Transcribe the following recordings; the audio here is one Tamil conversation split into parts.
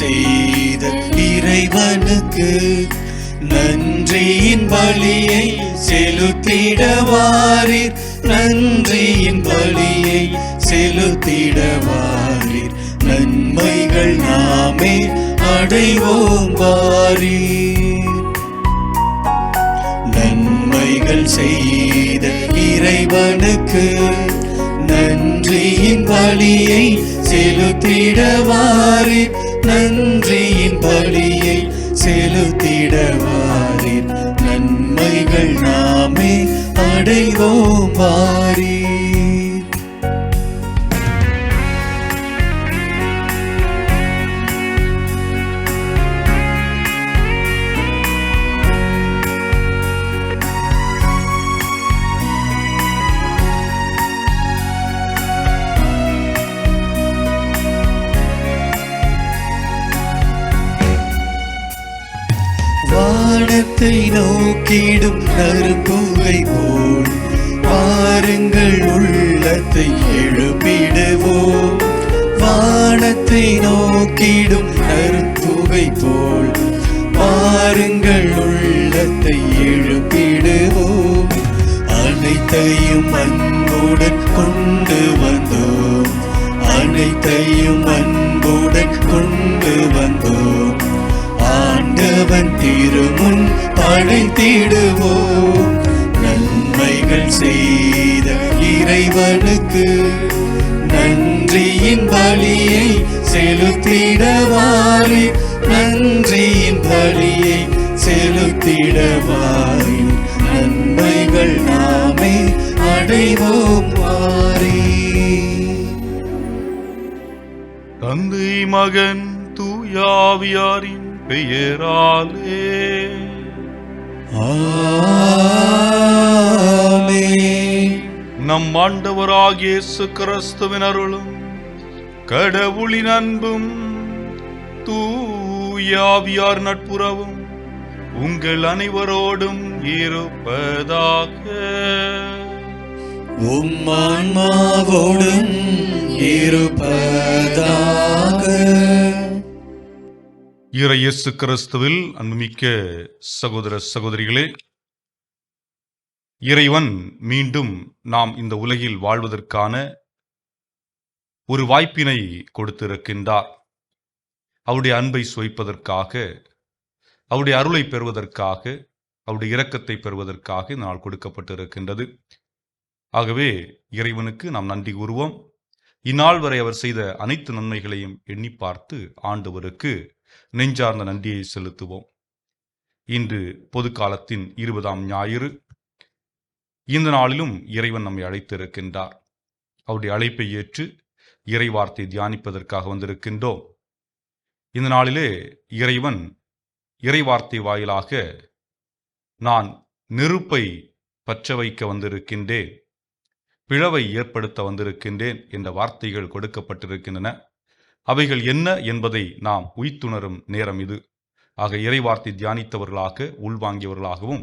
செய்த இறைவனுக்கு நன்றியின் பலியை செலுத்திடவாரீர். நன்றியின் பலியை செலுத்திடவாரீர். நன்மைகள் நாமே அடைவோம் வாரீர். நன்மைகள் செய்த இறைவனுக்கு நன்றியின் பலியை செலுத்திடவாரீர். நன்றியின் பலியை செலுத்திடவாரீர். நன்மைகள் நாமே அடைவோம் வாரீர். வானத்தை நோக்கிடும் நறும்புகை போல் பாருங்கள் உள்ளத்தை எழுப்பிடுவோம். வானத்தை நோக்கிடும் நறும்புகை போல் பாருங்கள் உள்ளத்தை எழுப்பிடுவோம். அனைத்தையும் அன்புடன் கொண்டு வந்தோம். அனைத்தையும் அன்புடன் கொண்டு வந்தோம். ஆண்டவன் திருமுன் படைத்திடுவோம். நன்மைகள் செய்த இறைவனுக்கு நன்றியின் பலியை செலுத்திடவாரீர். நன்றியின் பலியை செலுத்திடவாரீர். நன்மைகள் நாமே அடைவோம் வாரீர். தந்தை மகன் தூயாவியாரின் பெயராலே ஆமென். நம் ஆண்டவராகிய இயேசு கிறிஸ்துவின் அருளும் கடவுளின் அன்பும் தூயாவியார் நட்புறவும் உங்கள் அனைவரோடும் இருப்பதாக. உம் ஆன்மாவோடும் இருப்பதாக. இறை இயேசு கிறிஸ்துவில் அன்புமிக்க சகோதர சகோதரிகளே, இறைவன் மீண்டும் நாம் இந்த உலகில் வாழ்வதற்கான ஒரு வாய்ப்பினை கொடுத்திருக்கின்றார். அவருடைய அன்பை சுவைப்பதற்காக, அவருடைய அருளை பெறுவதற்காக, அவருடைய இரக்கத்தை பெறுவதற்காக இந்த நாள் கொடுக்கப்பட்டிருக்கின்றது. ஆகவே இறைவனுக்கு நாம் நன்றி கூறுவோம். இந்நாள் வரை அவர் செய்த அனைத்து நன்மைகளையும் எண்ணி பார்த்து ஆண்டவருக்கு நெஞ்சார்ந்த நன்றியை செலுத்துவோம். இன்று பொது காலத்தின் 20ஆம் ஞாயிறு. இந்த நாளிலும் இறைவன் நம்மை அழைத்திருக்கின்றார். அவருடைய அழைப்பை ஏற்று இறைவார்த்தை தியானிப்பதற்காக வந்திருக்கின்றோம். இந்த நாளிலே இறைவன் இறைவார்த்தை வாயிலாக நான் நெருப்பை பற்ற வைக்க வந்திருக்கின்றேன், பிளவை ஏற்படுத்த வந்திருக்கின்றேன் என்ற வார்த்தைகள் கொடுக்கப்பட்டிருக்கின்றன. அவைகள் என்ன என்பதை நாம் உய்த்துணரும் நேரம் இது. ஆக இறைவார்த்தை தியானித்தவர்களாக, உள்வாங்கியவர்களாகவும்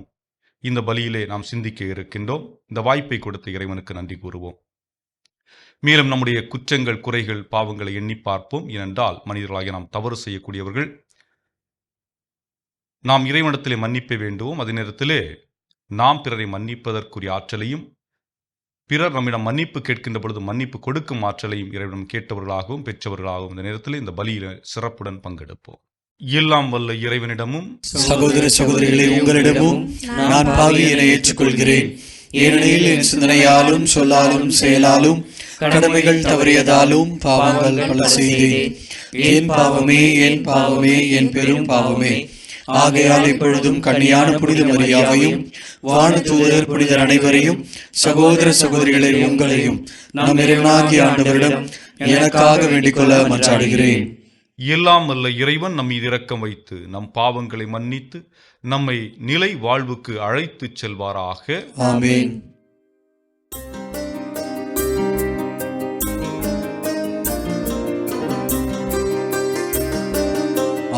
இந்த பலியிலே நாம் சிந்திக்க இருக்கின்றோம். இந்த வாய்ப்பை கொடுத்த இறைவனுக்கு நன்றி கூறுவோம். மேலும் நம்முடைய குற்றங்கள், குறைகள், பாவங்களை எண்ணி பார்ப்போம். ஏனென்றால் மனிதர்களாகிய நாம் தவறு செய்யக்கூடியவர்கள். நாம் இறைவனிடத்திலே மன்னிப்பை வேண்டுவோம். அதே நேரத்திலே நாம் பிறரை மன்னிப்பதற்குரிய ஆற்றலையும், பிறர் நம்மிடம் மன்னிப்பு கேட்கின்ற பொழுது மன்னிப்பு கொடுக்கும் ஆற்றலையும் இறைவனிடம் கேட்டவர்களாகவும் பெற்றவர்களாகவும் இந்த நேரத்தில் இந்த பலியில சிறப்புடன் பங்கெடுப்போம். எல்லாம் வல்ல இறைவனிடமும் சகோதர சகோதரிகளே, உங்களிடமும் நான் பாவியனை ஏற்றுக்கொள்கிறேன். ஏனெனில் என் சிந்தனையாலும் சொல்லாலும் செயலாலும் கடமைகள் தவறியதாலும் பாவங்கள் பல செய்தேன். என் பாவமே, என் பாவமே, என் பெரும் பாவமே. ஆகையால் இப்பொழுதும் கன்னியான புனித மரியாவையும் வானதூதர் புனிதர் அனைவரையும் சகோதர சகோதரிகளை உங்களையும் நம் இறைவனாகிய ஆண்டவரிடம் எனக்காக வேண்டிக் கொள்ள மன்றாடுகிறேன். எல்லாம் வல்ல இறைவன் நம் மீது இரக்கம் வைத்து நம் பாவங்களை மன்னித்து நம்மை நிலை வாழ்வுக்கு அழைத்துச் செல்வாராக. ஆமென்.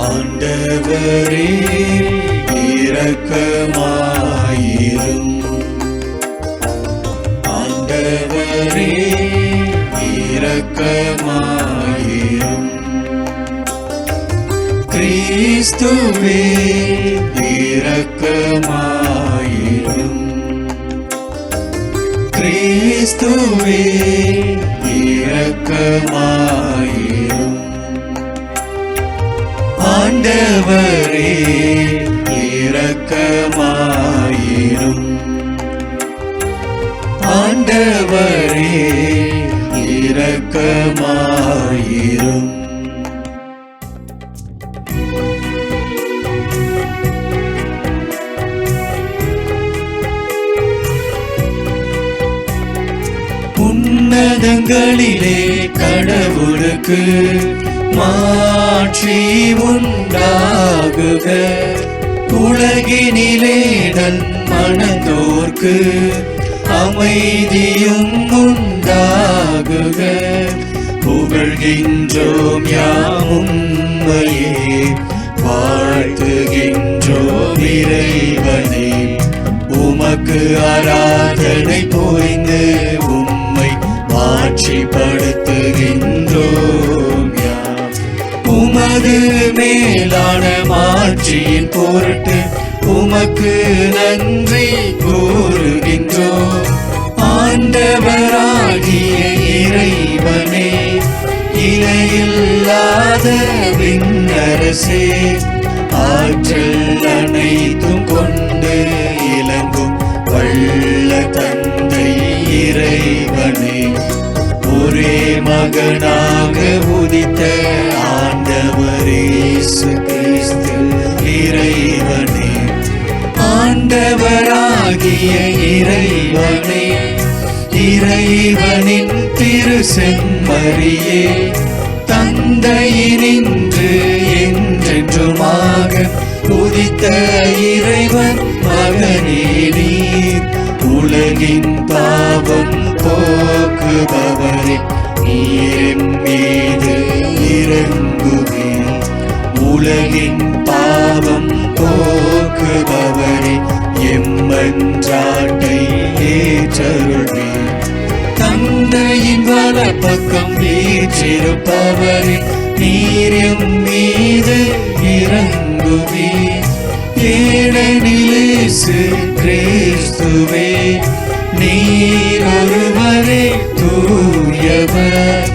ஆண்டவரே இரக்கமாயிரும். ஆண்டவரே இரக்கமாயிரும். கிறிஸ்துவே இரக்கமாயிரும். கிறிஸ்துவே இரக்கமாயிரும். ஆண்டவரே இரக்கமாயிரும். ஆண்டவரே இரக்கமாயிரும். உன்னதங்களிலே கடவுளுக்கு மாட்சி உண்டாகுக. உலகினிலே நல் மனத்தோர்க்கு அமைதியும் உண்டாகுக. புகழ்கின்றோம் யாம் உம்மையே, வாழ்த்துகின்றோம் இறைவனே. உமக்கு ஆராதனை புரிந்து உம்மை மாட்சிப்படுத்துகின்றோம் யாம். உமது மேலான மாட்சியின் பொருட்டு உமக்கு நன்றி கூறுகின்றோம். ஆண்டவராகிய இறைவனே, இணையில்லாத விண்ணரசே, ஆற்றல் அனைத்தும் கொண்டு இலங்கும் வல்ல தந்தை இறைவனே, ஒரே மகனாக உதித்த ஆண்டவர் இயேசு கிறிஸ்து இறைவனே. ஆண்டவராகிய இறைவனே, இறைவனின் திரு செம்மறியே, தந்தையினின்று என்றென்றுமாக உதித்த இறைவன் மகனே நீர். உலகின் பாவம் போக்குபவரே, நீர் மீது இறங்குவீர். உலகின் பாவம் போக்குபவரே, எம்மன்றாட்டை ஏற்றருள்வீர். தந்தையின் வலப்பக்கம் வீற்றிருப்பவரே, நீர் எம் மீது இறங்குவீர். ஏனெனில் இயேசு கிறிஸ்துவே, நீர் ஒருவரே தூயவர்,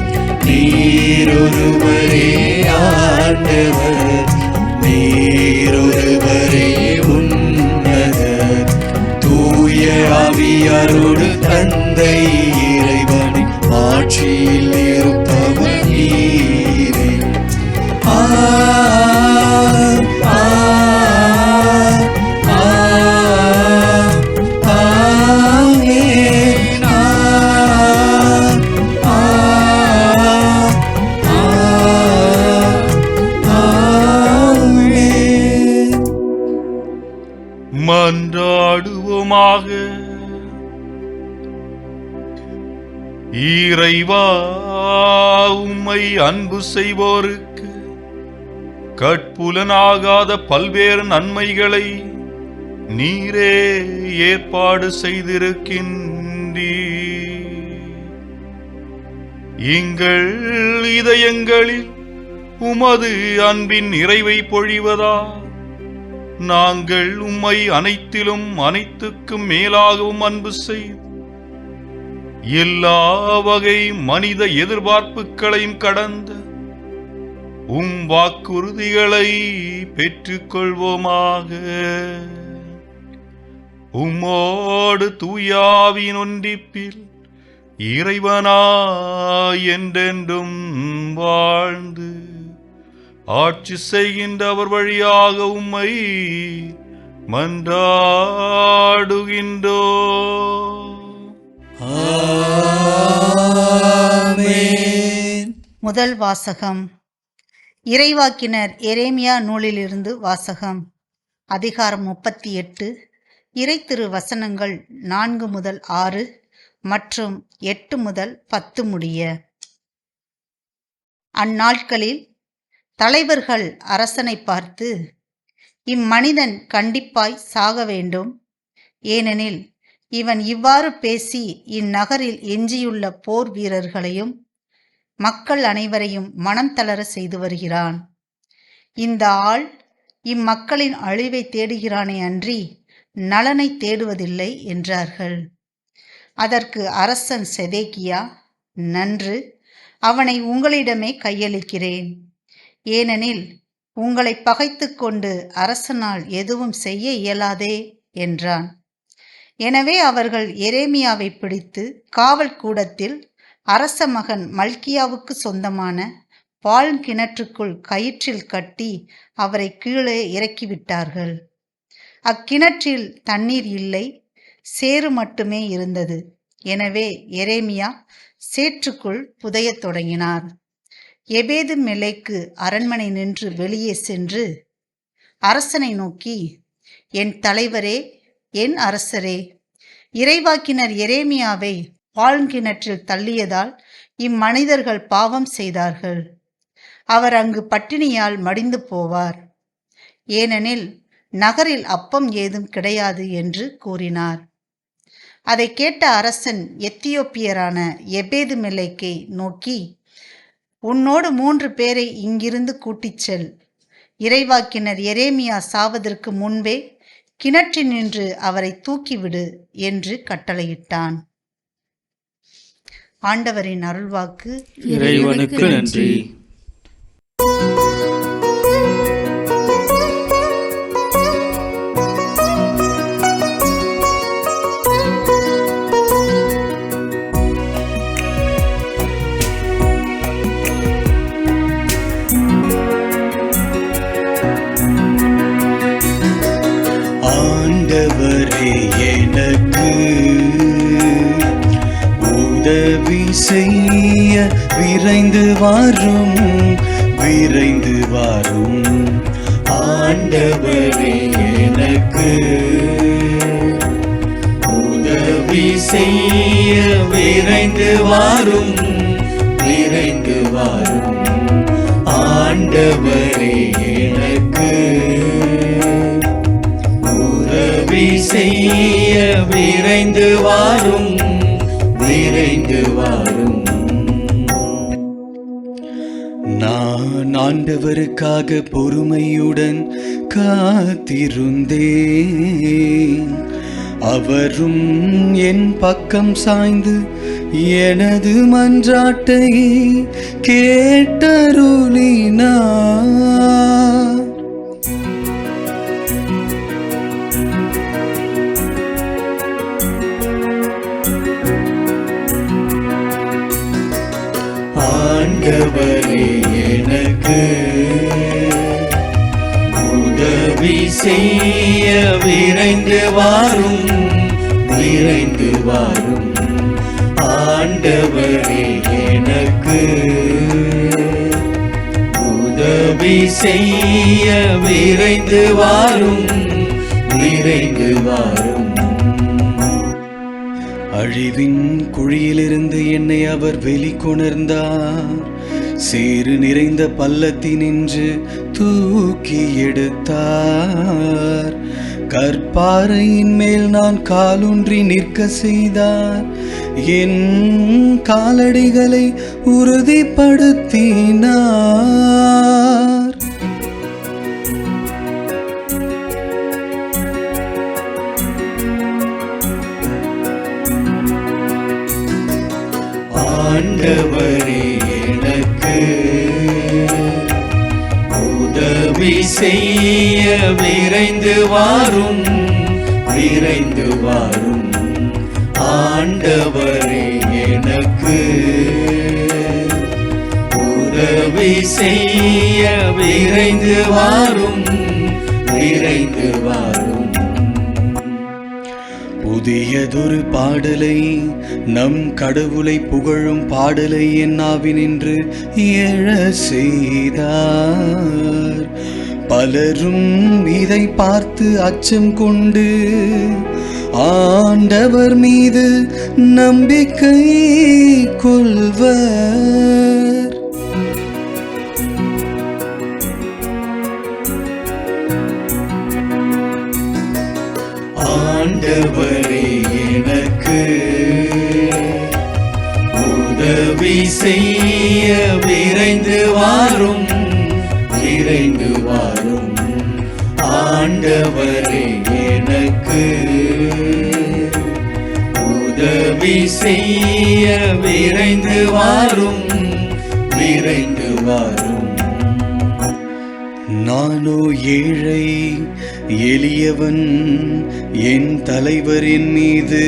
நீர் ஒருவரே ஆண்டவர், நீர் ஒருவரே உன்னதர். தூய ஆவியாரோடு தந்தை இறைவனின் ஆட்சியில் இருப்பவர் நீரே. மன்றாடுவோமாக. இறைவா, உம்மை அன்பு செய்வோருக்கு கட்புலனாகாத பல்வேறு நன்மைகளை நீரே ஏற்பாடு செய்திருக்கின்றீர். எங்கள் இதயங்களில் உமது அன்பின் நிறைவை பொழிவதா நாங்கள் உம்மை அனைத்திலும் அனைத்துக்கும் மேலாகவும் அன்பு செய்து எல்லா வகை மனித எதிர்பார்ப்புகளையும் கடந்த உம் வாக்குறுதிகளை பெற்றுக்கொள்வோமாக. உம்மோடு தூயாவின் ஒன்றிப்பில் இறைவனாய் என்றென்றும் வாழ்ந்து ஆட்சி செய்கின்றவர் வழியாக உம்மை மன்றாடுகின்றோம். ஆமென். முதல் வாசகம். இறைவாக்கினர் எரேமியா நூலிலிருந்து வாசகம். அதிகாரம் 38. இறை திரு வசனங்கள் 4 முதல் 6 மற்றும் 8 முதல் 10 முடிய. அந்நாட்களில் தலைவர்கள் அரசனை பார்த்து, இம்மனிதன் கண்டிப்பாய் சாக வேண்டும், ஏனெனில் இவன் இவ்வாறு பேசி இந்நகரில் எஞ்சியுள்ள போர் வீரர்களையும் மக்கள் அனைவரையும் மனம் தளர செய்து வருகிறான். இந்த ஆள் இம்மக்களின் அழிவை தேடுகிறானே அன்றி நலனை தேடுவதில்லை என்றார்கள். அதற்கு அரசன் செதேக்கியா, நன்று, அவனை உங்களிடமே கையளிக்கிறேன். ஏனெனில் உங்களை பகைத்து கொண்டு அரசனால் எதுவும் செய்ய இயலாதே என்றான். எனவே அவர்கள் எரேமியாவை பிடித்து காவல் கூடத்தில் அரச மகன் மல்கியாவுக்கு சொந்தமான பால் கிணற்றுக்குள் கயிற்றில் கட்டி அவரை கீழே இறக்கிவிட்டார்கள். அக்கிணற்றில் தண்ணீர் இல்லை, சேறு மட்டுமே இருந்தது. எனவே எரேமியா சேற்றுக்குள் புதையத் தொடங்கினார். எபேது மெலேக்கு அரண்மனை நின்று வெளியே சென்று அரசனை நோக்கி, என் தலைவரே, என் அரசரே, இறைவாக்கினர் எரேமியாவை பாழ்கிணற்றில் தள்ளியதால் இம்மனிதர்கள் பாவம் செய்தார்கள். அவர் அங்கு பட்டினியால் மடிந்து போவார், ஏனெனில் நகரில் அப்பம் ஏதும் கிடையாது என்று கூறினார். அதை கேட்ட அரசன் எத்தியோப்பியரான எபேது மெலேக்கை நோக்கி, உன்னோடு 3 பேரை இங்கிருந்து கூட்டிச் செல். இறைவாக்கினர் எரேமியா சாவதற்கு முன்பே கிணற்றினின்று அவரை தூக்கிவிடு என்று கட்டளையிட்டான். ஆண்டவரின் அருள்வாக்கு. இறைவனுக்கு நன்றி. ஆண்டவரே, எனக்கு உதவி செய்ய விரைந்து வாரும், விரைந்து வாரும். ஆண்டவரே, எனக்கு உதவி செய்ய விரைந்து வாரும், விரைந்து வாரும். ஆண்டவரே, எனக்கு உதவி செய்ய விரைந்து வாரும், விரைந்து வாரும். நான் ஆண்டவருக்காக பொறுமையுடன் காத்திருந்தேன். அவரும் என் பக்கம் சாய்ந்து எனது மன்றாட்டை கேட்டருளினார். ஆண்டவரே, எனக்கு உதவி செய்ய விரைந்து வாரும், விரைந்து வாரும். ஆண்டவரே, எனக்கு உதவி செய்ய விரைந்து வாரும், விரைந்து வாரும். அழிவின் குழியிலிருந்து என்னை அவர் வெளிக்கொணர்ந்தார். சேறு நிறைந்த பள்ளத்தினின்று தூக்கி எடுத்தார். கற்பாறையின் மேல் நான் காலூன்றி நிற்க செய்தார். என் காலடிகளை உறுதிப்படுத்தினார். ஆண்டவரே, எனக்கு உதவி செய்ய விரைந்து வாரும், விரைந்து வாரும். ஆண்டவரே, எனக்கு உதவி செய்ய விரைந்து வாரும், விரைந்து வாரும். புதியதொரு பாடலை, நம் கடவுளை புகழும் பாடலை என் நாவினின்று எழ செய்தார். பலரும் இதை பார்த்து அச்சம் கொண்டு ஆண்டவர் மீது நம்பிக்கை கொள்வர். ஆண்டவரே, எனக்கு உதவி செய்ய விரைந்து வாரும், விரைந்து வாரும். ஆண்டவரே எனக்கு உதவி செய்ய விரைந்து வாரும், விரைந்து வாரும். நானோ ஏழை எளியவன், என் தலைவரின் மீது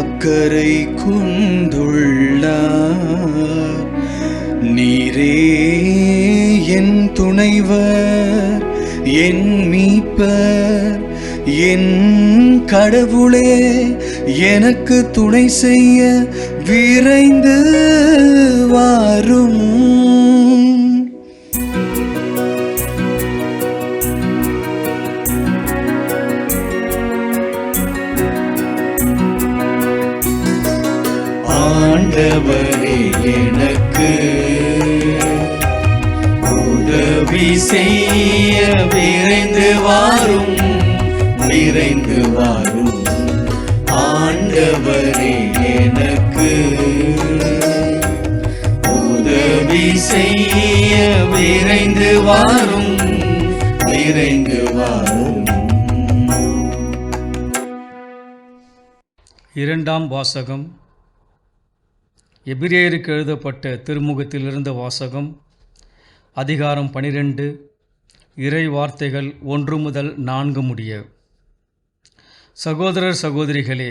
அக்கறை கொண்டுள்ளார். நீரே என் துணைவர், என் மீட்பர், என் கடவுளே, எனக்கு துணை செய்ய விரைந்து வாரும். ஆண்டவரே எனக்கு உதவி செய்ய விரைந்து வாரும், விரைந்து வாரும். ஆண்டவரே எனக்கு உதவி செய்ய விரைந்து வாரும், விரைந்து வாரும். இரண்டாம் வாசகம். எபிரேயருக்கு எழுதப்பட்ட திருமுகத்திலிருந்த வாசகம். அதிகாரம் 12, இறை வார்த்தைகள் 1 முதல் 4 முடிய. சகோதரர் சகோதரிகளே,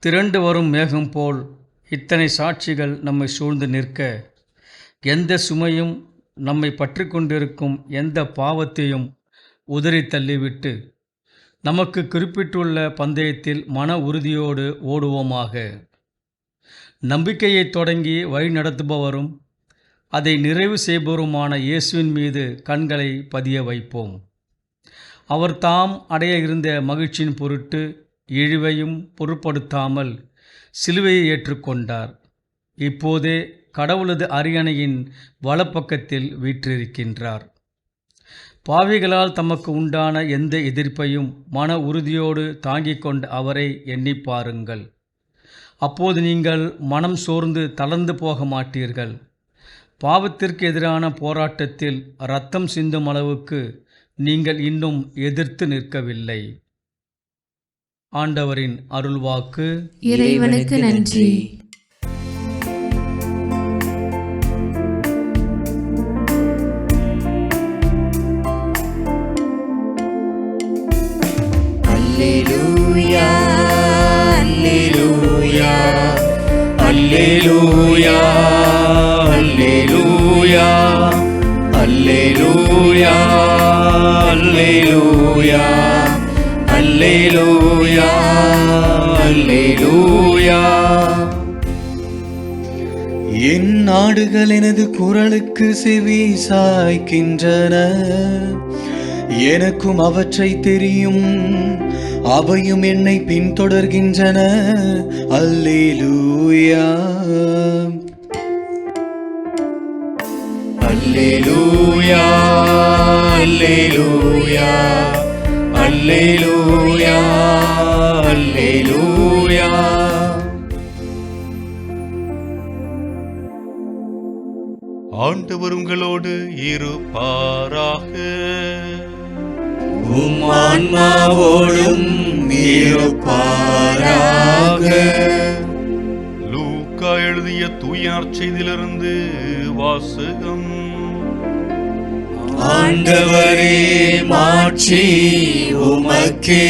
திரண்டு வரும் மேகம் போல் இத்தனை சாட்சிகள் நம்மை சூழ்ந்து நிற்க, எந்த சுமையும் நம்மை பற்றி கொண்டிருக்கும் எந்த பாவத்தையும் உதறி தள்ளிவிட்டு நமக்கு குறிப்பிட்டுள்ள பந்தயத்தில் மன உறுதியோடு ஓடுவோமாக. நம்பிக்கையை தொடங்கி வழி நடத்துபவரும் அதை நிறைவு செய்பவருமான இயேசுவின் மீது கண்களை பதிய வைப்போம். அவர் தாம் அடைய இருந்த மகிழ்ச்சியின் பொருட்டு இழிவையும் பொருட்படுத்தாமல் சிலுவையை ஏற்றுக்கொண்டார். இப்போதே கடவுளது அரியணையின் வலப்பக்கத்தில் வீற்றிருக்கின்றார். பாவிகளால் தமக்கு உண்டான எந்த எதிர்ப்பையும் மன உறுதியோடு தாங்கிக் கொண்ட அவரை எண்ணி பாருங்கள். அப்போது நீங்கள் மனம் சோர்ந்து தளர்ந்து போக மாட்டீர்கள். பாவத்திற்கு எதிரான போராட்டத்தில் இரத்தம் சிந்தும் அளவுக்கு நீங்கள் இன்னும் எதிர்த்து நிற்கவில்லை. ஆண்டவரின் அருள்வாக்கு. இறைவனுக்கு நன்றி. அல்லேலூயா, அல்லேலூயா, அல்லேலூயா, அல்லேலூயா, அல்லேலூயா, அல்லேலூயா, அல்லேலூயா, அல்லேலூயா. என் நாடுகள் எனது குரலுக்கு செவி சாய்க்கின்றன. எனக்கும் அவற்றை தெரியும், அவையும் என்னை பின்தொடர்கின்றன. அல்லேலூயா, அல்லேலூயா, அல்லேலூயா, அல்லேலூயா, அல்லேலூயா. ஆண்டவர் உங்களோடு இருப்பாராக. உம் ஆன்மாவோடும் இருப்பாராக. லூக்கா எழுதிய தூய நற்செய்தியிலிருந்து வாசகம். ஆண்டவரே, மாட்சி உமக்கே.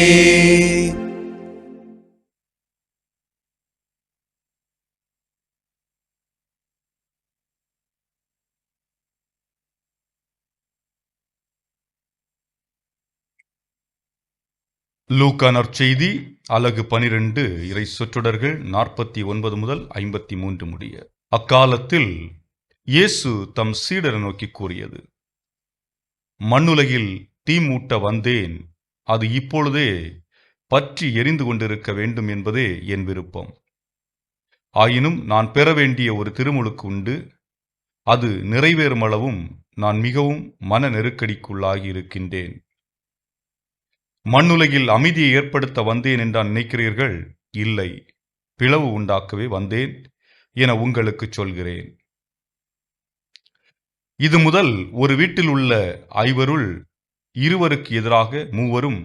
லூக்கா நற்செய்தி அலகு 12 இறை சொற்றொடர்கள் 49 முதல் 53 முடிய. அக்காலத்தில் இயேசு தம் சீடரை நோக்கி கூறியது: மண்ணுலகில் தீ மூட்ட வந்தேன், அது இப்பொழுதே பற்றி எரிந்து கொண்டிருக்க வேண்டும் என்பதே என் விருப்பம். ஆயினும் நான் பெற வேண்டிய ஒரு திருமுழுக்கு உண்டு. அது நிறைவேறும் அளவும் நான் மிகவும் மன நெருக்கடிக்குள்ளாகி இருக்கின்றேன். மண்ணுலகில் அமைதியை ஏற்படுத்த வந்தேன் என்றான் நினைக்கிறீர்கள்? இல்லை, பிளவு உண்டாக்கவே வந்தேன் என உங்களுக்கு சொல்கிறேன். இது முதல் ஒரு வீட்டில் உள்ள ஐவருள் இருவருக்கு எதிராக மூவரும்,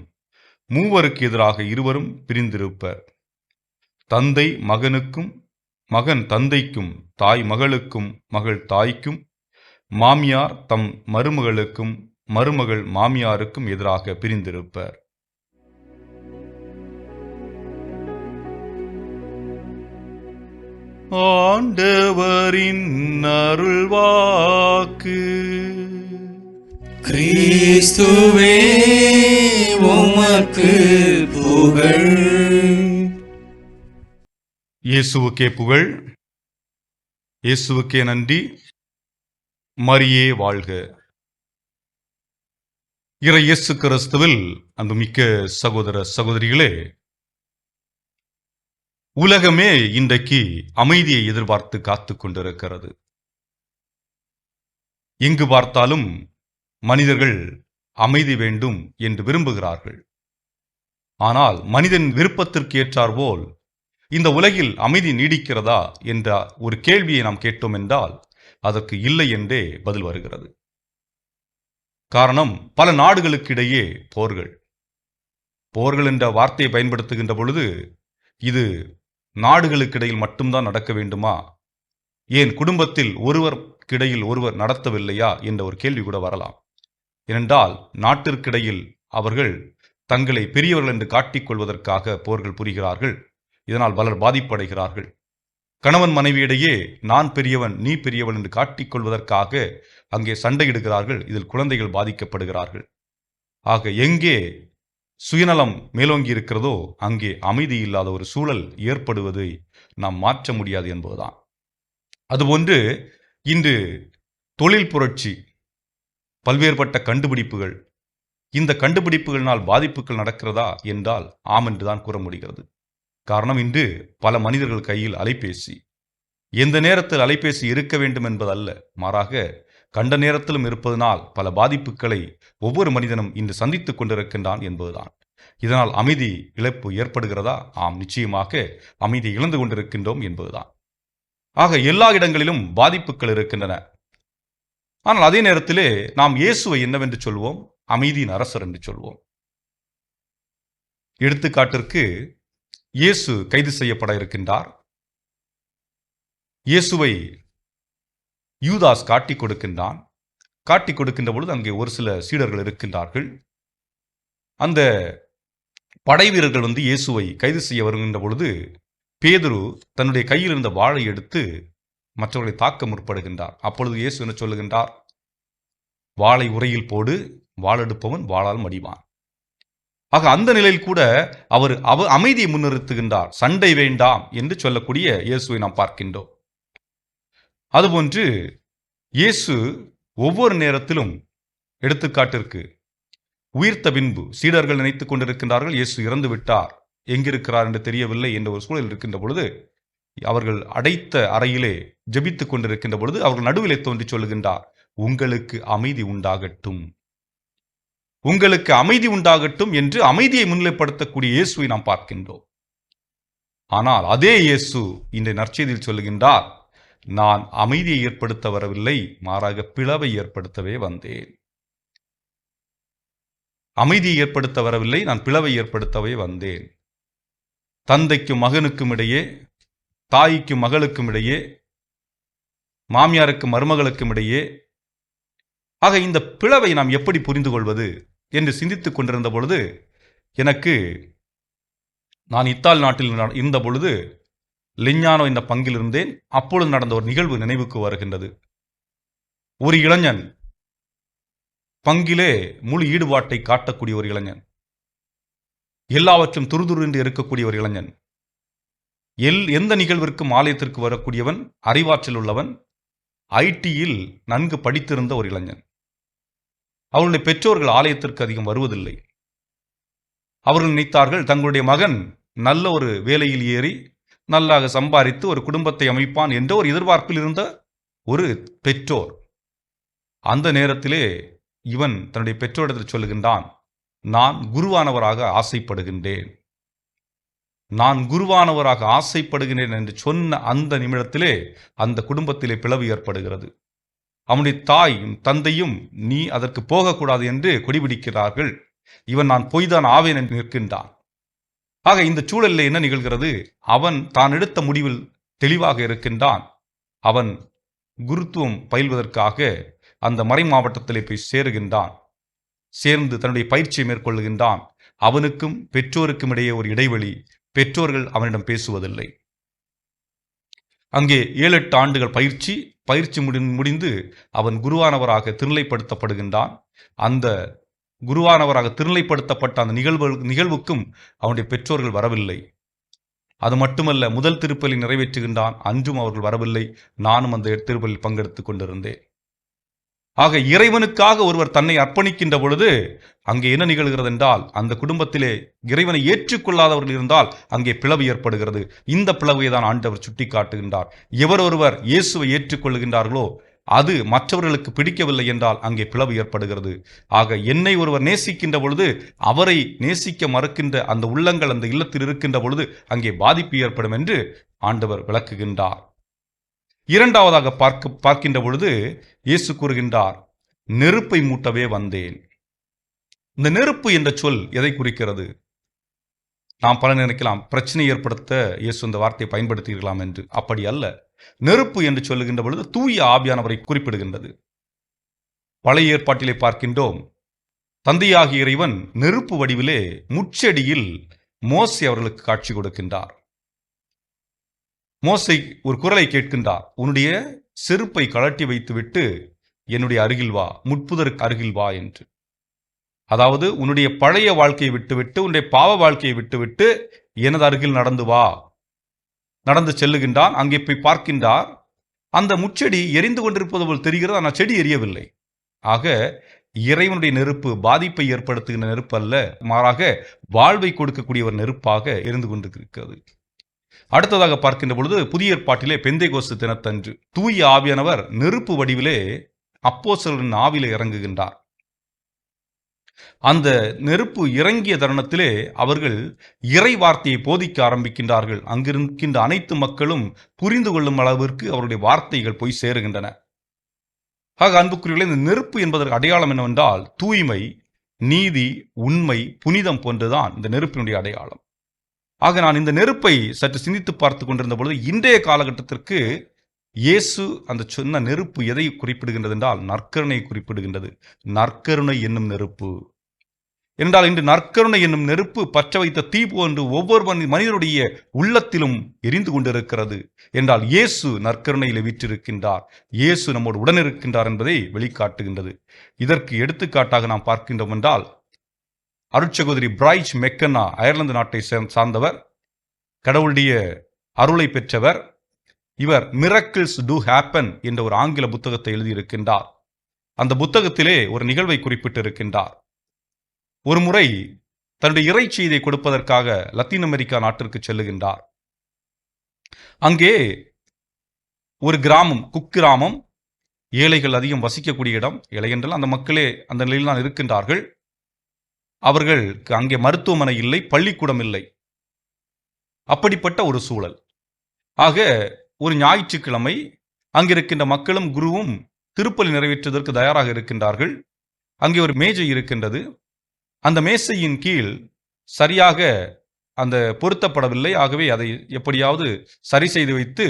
மூவருக்கு எதிராக இருவரும் பிரிந்திருப்பர். தந்தை மகனுக்கும், மகன் தந்தைக்கும், தாய் மகளுக்கும், மகள் தாய்க்கும், மாமியார் தம் மருமகளுக்கும், மருமகள் மாமியாருக்கும் எதிராக பிரிந்திருப்பர். ஆண்டவரின் அருள்வாக்கு. கிறிஸ்துவே உமக்கு புகழ். இயேசுவுக்கே புகழ், இயேசுவுக்கே நன்றி, மரியே வாழ்க. இறை இயேசு கிறிஸ்துவில் அன்புமிக்க சகோதர சகோதரிகளே, உலகமே இன்றைக்கு அமைதியை எதிர்பார்த்து காத்து கொண்டிருக்கிறது. எங்கு பார்த்தாலும் மனிதர்கள் அமைதி வேண்டும் என்று விரும்புகிறார்கள். ஆனால் மனிதன் விருப்பத்திற்கு ஏற்றாற்போல் இந்த உலகில் அமைதி நீடிக்கிறதா என்ற ஒரு கேள்வியை நாம் கேட்டோம் என்றால் அதற்கு இல்லை என்றே பதில் வருகிறது. காரணம், பல நாடுகளுக்கு இடையே போர்கள். போர்கள் என்ற வார்த்தையை பயன்படுத்துகின்ற பொழுது இது நாடுகளுக்கு இடையில் மட்டும்தான் நடக்க வேண்டுமா? ஏன் குடும்பத்தில் ஒருவருக்கிடையில் ஒருவர் நடத்தவில்லையா என்ற ஒரு கேள்வி கூட வரலாம். ஏனென்றால் நாட்டிற்கிடையில் அவர்கள் தங்களை பெரியவர்கள் என்று காட்டிக்கொள்வதற்காக போர்கள் புரிகிறார்கள். இதனால் பலர் பாதிப்படைகிறார்கள். கணவன் மனைவியிடையே நான் பெரியவன் நீ பெரியவன் என்று காட்டிக்கொள்வதற்காக அங்கே சண்டையிடுகிறார்கள். இதில் குழந்தைகள் பாதிக்கப்படுகிறார்கள். ஆக எங்கே சுயநலம் மேலோங்கி இருக்கிறதோ அங்கே அமைதி இல்லாத ஒரு சூழல் ஏற்படுவதை நாம் மாற்ற முடியாது என்பதுதான். அதுபோன்று இன்று தொழில் புரட்சி, பல்வேறுபட்ட கண்டுபிடிப்புகள், இந்த கண்டுபிடிப்புகளினால் பாதிப்புகள் நடக்கிறதா என்றால் ஆம் என்றுதான் கூற முடிகிறது. காரணம், இன்று பல மனிதர்கள் கையில் அலைபேசி. எந்த நேரத்தில் அலைபேசி இருக்க வேண்டும் என்பதல்ல, மாறாக கண்ட நேரத்திலும் இருப்பதனால் பல பாதிப்புகளை ஒவ்வொரு மனிதனும் இன்று சந்தித்துக் கொண்டிருக்கின்றான் என்பதுதான். இதனால் அமைதி இழப்பு ஏற்படுகிறதா? ஆம், நிச்சயமாக அமைதி இழந்து கொண்டிருக்கின்றோம் என்பதுதான். ஆக எல்லா இடங்களிலும் பாதிப்புகள் இருக்கின்றன. ஆனால் அதே நேரத்திலே நாம் இயேசுவை என்னவென்று சொல்வோம்? அமைதியின் அரசர் என்று சொல்வோம். எடுத்துக்காட்டிற்கு, இயேசு கைது செய்யப்பட இருக்கின்றார். இயேசுவை யூதாஸ் காட்டிக் கொடுக்கின்றான். காட்டிக் கொடுக்கின்ற பொழுது அங்கே ஒரு சில சீடர்கள் இருக்கின்றார்கள். அந்த படை வீரர்கள் இயேசுவை கைது செய்ய வருகின்ற பொழுது பேதுரு தன்னுடைய கையில் இருந்த வாளை எடுத்து மற்றவர்களை தாக்க முற்படுகின்றார். அப்பொழுது இயேசு என்ன சொல்லுகின்றார்? வாளை உரையில் போடு, வாளெடுப்பவன் வாளால் மடிவான். ஆக அந்த நிலையில் கூட அவர் அமைதியை முன்னிறுத்துகின்றார். சண்டை வேண்டாம் என்று சொல்லக்கூடிய இயேசுவை நாம் பார்க்கின்றோம். அதுபோன்று இயேசு ஒவ்வொரு நேரத்திலும், எடுத்துக்காட்டிற்கு, உயிர்த்த பின்பு சீடர்கள் நினைத்துக் கொண்டிருக்கின்றார்கள் இயேசு இறந்து விட்டார், எங்கிருக்கிறார் என்று தெரியவில்லை என்ற ஒரு சூழல் இருக்கின்ற பொழுது அவர்கள் அடைத்த அறையிலே ஜெபித்துக் கொண்டிருக்கின்ற பொழுது அவர்கள் நடுவிலே தோன்றி சொல்லுகின்றார், உங்களுக்கு அமைதி உண்டாகட்டும், உங்களுக்கு அமைதி உண்டாகட்டும் என்று அமைதியை முன்னிலைப்படுத்தக்கூடிய இயேசுவை நாம் பார்க்கின்றோம். ஆனால் அதே இயேசு இன்றைய நற்செய்தியில் சொல்லுகின்றார், நான் அமைதியை ஏற்படுத்த வரவில்லை, மாறாக பிளவை ஏற்படுத்தவே வந்தேன். அமைதியை ஏற்படுத்த வரவில்லை, நான் பிளவை ஏற்படுத்தவே வந்தேன். தந்தைக்கும் மகனுக்கும் இடையே, தாய்க்கும் மகளுக்கும் இடையே, மாமியாருக்கும் மருமகளுக்கும் இடையே, ஆக இந்த பிளவை நாம் எப்படி புரிந்து கொள்வது என்று சிந்தித்துக் கொண்டிருந்த பொழுது எனக்கு, நான் இத்தாலி நாட்டில் இருந்த பொழுது லிஞ்ஞானோ என்ற பங்கில் இருந்தேன். அப்பொழுது நடந்த ஒரு நிகழ்வு நினைவுக்கு வருகின்றது. ஒரு இளைஞன், பங்கிலே முழு ஈடுபாட்டை காட்டக்கூடிய ஒரு இளைஞன், எல்லாவற்றும் துருதுரு என்று இருக்கக்கூடிய ஒரு இளைஞன், எந்த நிகழ்விற்கும் ஆலயத்திற்கு வரக்கூடியவன், அறிவாற்றல் உள்ளவன், ஐடியில் நன்கு படித்திருந்த ஒரு இளைஞன். அவர்களுடைய பெற்றோர்கள் ஆலயத்திற்கு அதிகம் வருவதில்லை. அவர்கள் நினைத்தார்கள் தங்களுடைய மகன் நல்ல ஒரு வேலையில் ஏறி நல்லாக சம்பாதித்து ஒரு குடும்பத்தை அமைப்பான் என்ற ஒரு எதிர்பார்ப்பில் இருந்த ஒரு பெற்றோர். அந்த நேரத்திலே இவன் தன்னுடைய பெற்றோரிடத்தில் சொல்லுகின்றான், நான் குருவானவராக ஆசைப்படுகின்றேன், நான் குருவானவராக ஆசைப்படுகிறேன் என்று சொன்ன அந்த நிமிடத்திலே அந்த குடும்பத்திலே பிளவு ஏற்படுகிறது. அவனுடைய தாயும் தந்தையும் நீ அதற்கு போகக்கூடாது என்று கொடிபிடிக்கிறார்கள். இவன் நான் பொய்தான் ஆவேன் என்று நிற்கின்றான். ஆக இந்த சூழலில் என்ன நிகழ்கிறது? அவன் தான் எடுத்த முடிவில் தெளிவாக இருக்கின்றான். அவன் குருத்துவம் பயில்வதற்காக அந்த மறை மாவட்டத்திலே போய் சேருகின்றான். சேர்ந்து தன்னுடைய பயிற்சியை மேற்கொள்ளுகின்றான். அவனுக்கும் பெற்றோருக்கும் இடையே ஒரு இடைவெளி. பெற்றோர்கள் அவனிடம் பேசுவதில்லை. அங்கே 7-8 ஆண்டுகள் பயிற்சி முடிந்து அவன் குருவானவராக திருநிலைப்படுத்தப்படுகின்றான். அந்த குருவானவராக திருநிலைப்படுத்தப்பட்ட அந்த நிகழ்வுக்கும் அவனுடைய பெற்றோர்கள் வரவில்லை. அது மட்டுமல்ல, முதல் திருப்பலி நிறைவேற்றுகின்றான். அன்றும் அவர்கள் வரவில்லை. நானும் அந்த திருப்பலில் பங்கெடுத்துக் கொண்டிருந்தேன். ஆக இறைவனுக்காக ஒருவர் தன்னை அர்ப்பணிக்கின்ற பொழுது அங்கே என்ன நிகழ்கிறது என்றால், அந்த குடும்பத்திலே இறைவனை ஏற்றுக்கொள்ளாதவர்கள் இருந்தால் அங்கே பிளவு ஏற்படுகிறது. இந்த பிளவை தான் ஆண்டவர் சுட்டி காட்டுகின்றார். எவரொருவர் இயேசுவை ஏற்றுக்கொள்கின்றார்களோ அது மற்றவர்களுக்கு பிடிக்கவில்லை என்றால் அங்கே பிளவு ஏற்படுகிறது. ஆக என்னை ஒருவர் நேசிக்கின்ற பொழுது அவரை நேசிக்க மறுக்கின்ற அந்த உள்ளங்கள் அந்த இல்லத்தில் இருக்கின்ற பொழுது அங்கே பாதிப்பு ஏற்படும் என்று ஆண்டவர் விளக்குகின்றார். இரண்டாவதாக பார்க்கின்ற பொழுது இயேசு கூறுகின்றார், நெருப்பை மூட்டவே வந்தேன். இந்த நெருப்பு என்ற சொல் எதை குறிக்கிறது? நாம் பல நினைக்கலாம் பிரச்சனை ஏற்படுத்த இயேசு இந்த வார்த்தையை பயன்படுத்தியிருக்கலாம் என்று. அப்படி அல்ல. நெருப்பு என்று சொல்லுகின்ற பொழுது தூய ஆவியானவரை குறிப்பிடுகின்றது. பழைய ஏற்பாட்டிலே பார்க்கின்றோம், தந்தையாகிய இறைவன் நெருப்பு வடிவிலே முச்செடியில் மோசே அவர்களுக்கு காட்சி கொடுக்கின்றார். மோசே ஒரு குரலை கேட்கின்றார், உன்னுடைய செருப்பை கழட்டி வைத்துவிட்டு என்னுடைய அருகில் வா, முட்புதருக்கு அருகில் வா என்று. அதாவது உன்னுடைய பழைய வாழ்க்கையை விட்டுவிட்டு, உன்னுடைய பாவ வாழ்க்கையை விட்டுவிட்டு எனது அருகில் நடந்து வா. நடந்து செல்லுகின்றான். அங்கே போய் பார்க்கின்றார், அந்த முச்செடி எரிந்து கொண்டிருப்பது போல் தெரிகிறது. ஆனால் செடி எரியவில்லை. ஆக இறைவனுடைய நெருப்பு பாதிப்பை ஏற்படுத்துகின்ற நெருப்பு அல்ல, மாறாக வாழ்வை கொடுக்கக்கூடிய ஒரு நெருப்பாக எரிந்து கொண்டிருக்கிறது. அடுத்ததாக பார்க்கின்ற பொழுது புதிய ஏற்பாட்டிலே பெந்தைகோஸ்து தினத்தன்று தூய ஆவியானவர் நெருப்பு வடிவிலே அப்போஸ்தலரின் ஆவிலே இறங்குகின்றார். அந்த நெருப்பு இறங்கிய தருணத்திலே அவர்கள் இறை வார்த்தையை போதிக்க ஆரம்பிக்கின்றார்கள். அங்கிருக்கின்ற அனைத்து மக்களும் புரிந்து கொள்ளும் அளவிற்கு அவருடைய வார்த்தைகள் போய் சேருகின்றன. ஆக அன்புக்குரியவர்களே, இந்த நெருப்பு என்பதற்கு அடையாளம் என்னவென்றால் தூய்மை, நீதி, உண்மை, புனிதம் போன்றுதான் இந்த நெருப்பினுடைய அடையாளம். ஆக நான் இந்த நெருப்பை சற்று சிந்தித்து பார்த்து கொண்டிருந்த பொழுது இன்றைய காலகட்டத்திற்கு இயேசு அந்த சொன்ன நெருப்பு எதை குறிப்பிடுகின்றது என்றால் நற்கருணை குறிப்பிடுகின்றது. நற்கருணை என்னும் நெருப்பு என்றால் இன்று நற்கருணை என்னும் நெருப்பு பற்ற வைத்த தீ போன்று ஒவ்வொரு மனிதனுடைய உள்ளத்திலும் எரிந்து கொண்டிருக்கிறது என்றால் இயேசு நற்கருணையில் வீற்றிருக்கின்றார். இயேசு நம்மோடு உடனிருக்கின்றார் என்பதை வெளிக்காட்டுகின்றது. இதற்கு எடுத்துக்காட்டாக நாம் பார்க்கின்றோம் என்றால், அருட்சகோதரி பிரைச் மெக்கன்னா அயர்லாந்து நாட்டை சார்ந்தவர், கடவுளுடைய அருளை பெற்றவர். இவர் மிரக்கிள்ஸ் டு ஹேப்பன் என்ற ஒரு ஆங்கில புத்தகத்தை எழுதியிருக்கின்றார். அந்த புத்தகத்திலே ஒரு நிகழ்வை குறிப்பிட்டிருக்கின்றார். ஒரு முறை தன்னுடைய இறை செய்தியை கொடுப்பதற்காக லத்தீன் அமெரிக்கா நாட்டிற்கு செல்லுகின்றார். அங்கே ஒரு கிராமம், குக்கிராமம், ஏழைகள் அதிகம் வசிக்கக்கூடிய இடம். ஏழை என்றால் அந்த மக்களே அந்த நிலையில் தான் இருக்கின்றார்கள். அவர்களுக்கு அங்கே மருத்துவமனை இல்லை, பள்ளிக்கூடம் இல்லை. அப்படிப்பட்ட ஒரு சூழல். ஆக ஒரு ஞாயிற்றுக்கிழமை அங்கிருக்கின்ற மக்களும் குருவும் திருப்பலி நிறைவேற்றுவதற்கு தயாராக இருக்கின்றார்கள். அங்கே ஒரு மேஜை இருக்கின்றது. அந்த மேசையின் கீழ் சரியாக அந்த பொருத்தப்படவில்லை. ஆகவே அதை எப்படியாவது சரி செய்து வைத்து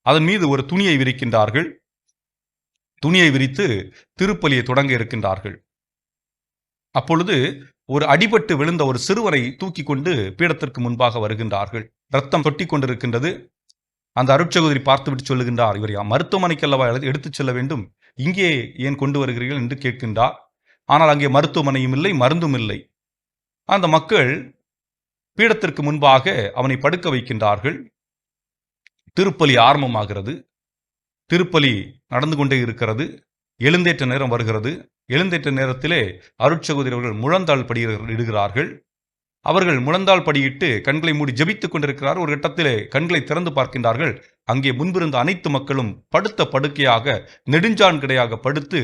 அதன் மீது ஒரு துணியை விரிக்கின்றார்கள். துணியை விரித்து திருப்பலியை தொடங்க இருக்கின்றார்கள். அப்பொழுது ஒரு அடிபட்டு விழுந்த ஒரு சிறுவரை தூக்கி கொண்டு பீடத்திற்கு முன்பாக வருகின்றார்கள். ரத்தம் தொட்டி கொண்டிருக்கின்றது. அந்த அருட்சகோதரி பார்த்துவிட்டு சொல்லுகின்றார், இவர் மருத்துவமனைக்கு அல்லவா எடுத்துச் செல்ல வேண்டும், இங்கே ஏன் கொண்டு வருகிறீர்கள் என்று கேட்கின்றார். ஆனால் அங்கே மருத்துவமனையும் இல்லை, மருந்தும் இல்லை. அந்த மக்கள் பீடத்திற்கு முன்பாக அவனை படுக்க வைக்கின்றார்கள். திருப்பலி ஆரம்பமாகிறது. திருப்பலி நடந்து கொண்டே இருக்கிறது. எழுந்தேற்ற நேரம் வருகிறது. எழுந்தேற்ற நேரத்திலே அருட்சகோதரி அவர்கள் முழந்தாள் படியிடுகிறார்கள். அவர்கள் முழந்தாள் படியிட்டு கண்களை மூடி ஜெபித்துக் கொண்டிருக்கிறார். ஒரு கட்டத்திலே கண்களை திறந்து பார்க்கின்றார்கள். அங்கே முன்பிருந்த அனைத்து மக்களும் படுத்த படுக்கையாக நெடுஞ்சான் கிடையாக படுத்து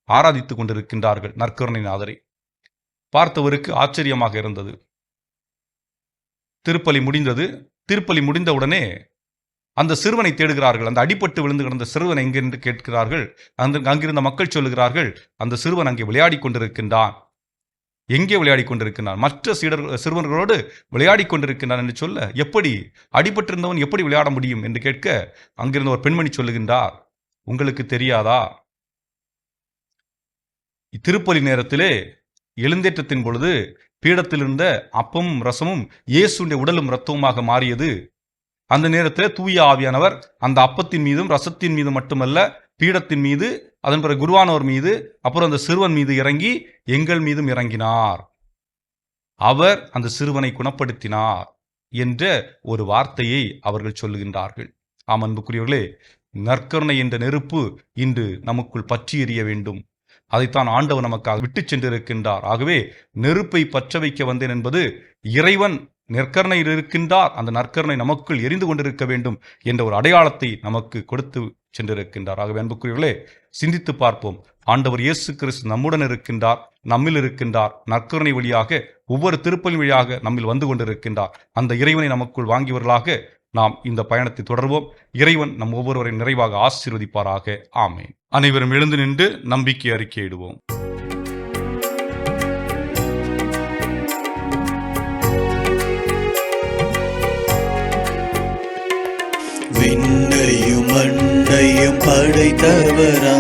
ஆராதித்துக் கொண்டிருக்கின்றார்கள் நற்கருணை நாதரை. பார்த்தவருக்கு ஆச்சரியமாக இருந்தது. திருப்பலி முடிந்தது. திருப்பலி முடிந்தவுடனே அந்த சிறுவனை தேடுகிறார்கள். அந்த அடிபட்டு விழுந்து கிடந்த சிறுவன் எங்கென்று கேட்கிறார்கள். அங்கிருந்த மக்கள் சொல்லுகிறார்கள், அந்த சிறுவன் அங்கே விளையாடி கொண்டிருக்கின்றான். எங்கே விளையாடி கொண்டிருக்கின்றான்? மற்ற சிறுவர்களோடு விளையாடி கொண்டிருக்கின்றான் என்று சொல்ல, எப்படி அடிபட்டிருந்தவன் எப்படி விளையாட முடியும் என்று கேட்க, அங்கிருந்த ஒரு பெண்மணி சொல்லுகின்றார், உங்களுக்கு தெரியாதா, திருப்பலி நேரத்திலே எழுந்தேற்றத்தின் பொழுது பீடத்தில் இருந்த அப்பமும் ரசமும் இயேசுடைய உடலும் இரத்தமுமாக மாறியது. அந்த நேரத்தில் தூய ஆவியானவர் அந்த அப்பத்தின் மீதும் ரசத்தின் மீது மட்டுமல்ல, பீடத்தின் மீது, அதன் பிறகு குருவானவர் மீது, அப்புறம் அந்த சிறுவன் மீது இறங்கி எங்கள் மீதும் இறங்கினார். அவர் அந்த சிறுவனை குணப்படுத்தினார் என்ற ஒரு வார்த்தையை அவர்கள் சொல்லுகின்றார்கள். ஆம் அன்புக்குரியவர்களே, நற்கருணை என்ற நெருப்பு இன்று நமக்குள் பற்றி எரிய வேண்டும். அதைத்தான் ஆண்டவர் நமக்காக விட்டு சென்றிருக்கின்றார். ஆகவே நெருப்பை பற்ற வைக்க வந்தேன் என்பது இறைவன் நற்கருணையில் இருக்கின்றார், அந்த நற்கருணை நமக்குள் எரிந்து கொண்டிருக்க வேண்டும் என்ற ஒரு அடையாளத்தை நமக்கு கொடுத்து சென்றிருக்கின்றார். ஆகவே அன்புக்குரியவர்களே, சிந்தித்து பார்ப்போம். ஆண்டவர் இயேசு கிறிஸ்து நம்முடன் இருக்கின்றார், நம்மில் இருக்கின்றார். நற்கருணை வழியாக ஒவ்வொரு திருப்பலி வழியாக நம்மில் வந்து கொண்டிருக்கின்றார். அந்த இறைவனை நமக்குள் வாங்கியவர்களாக நாம் இந்த பயணத்தை தொடர்வோம். இறைவன் நம் ஒவ்வொருவரை நிறைவாக ஆசீர்வதிப்பாராக. ஆமென். அனைவரும் எழுந்து நின்று நம்பிக்கை அறிக்கையிடுவோம். விண்ணையும் மண்ணையும் படைத்தவரா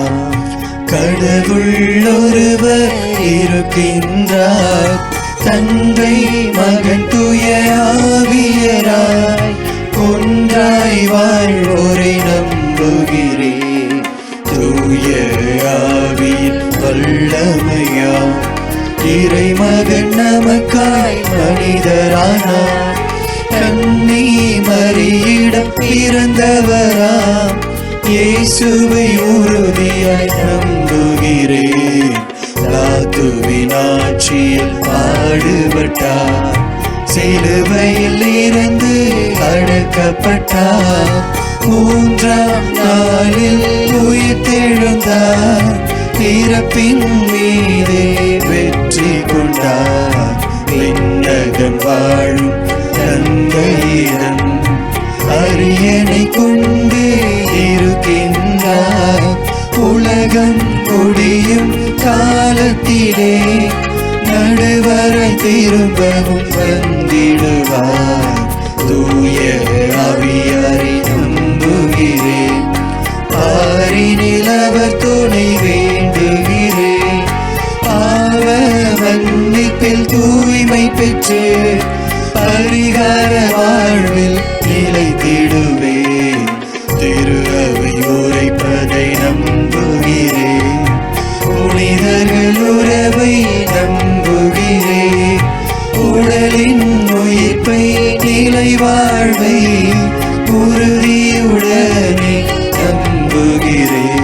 கடவுள் ஒருவர் இருக்கின்றார். தந்தை மகன் தூய ஆவியராய் ஒன்றாய் வாழ்வோரை நம்புகிறேன். தூய ஆவியின் வல்லமையா இறைமகன் நமக்காய் மனிதரானார். கன்னி மரியிடம் பிறந்தவராம் இயேசுவை உறுதியாய் நம்புகிறேன். தாத்துவின் ஆட்சியில் பாடுபட்டார், சிலுவையில் இருந்து அடக்கப்பட்டார். மூன்றாம் நாளில் உயிர்த்தெழுந்தார், பிறப்பின் மீதே வெற்றி கொண்டார். விண்ணகம் வாழும் தந்தையிடம் அரியணை கொண்டு இருக்கின்றார். உலகம் முடியும் காலத்திலே நடுவரை திரும்பவும் வந்திடுவார். தூய ஆவியாரை நம்புகிறேன், பாரினில் அவர் துணை வேண்டுகிறேன். பாவ மன்னிப்பில் தூய்மை பெற்று பரிகார வாழ்வில் நிலைத்திடுவேன். திரு அவை உரைப்பதை நம்புகிறேன், புனிதர்கள் உறவை நம்புகிறேன். உடலின் உயிர்ப்பை நிலை வாழ்வை உறுதியுடனே நம்புகிறேன்.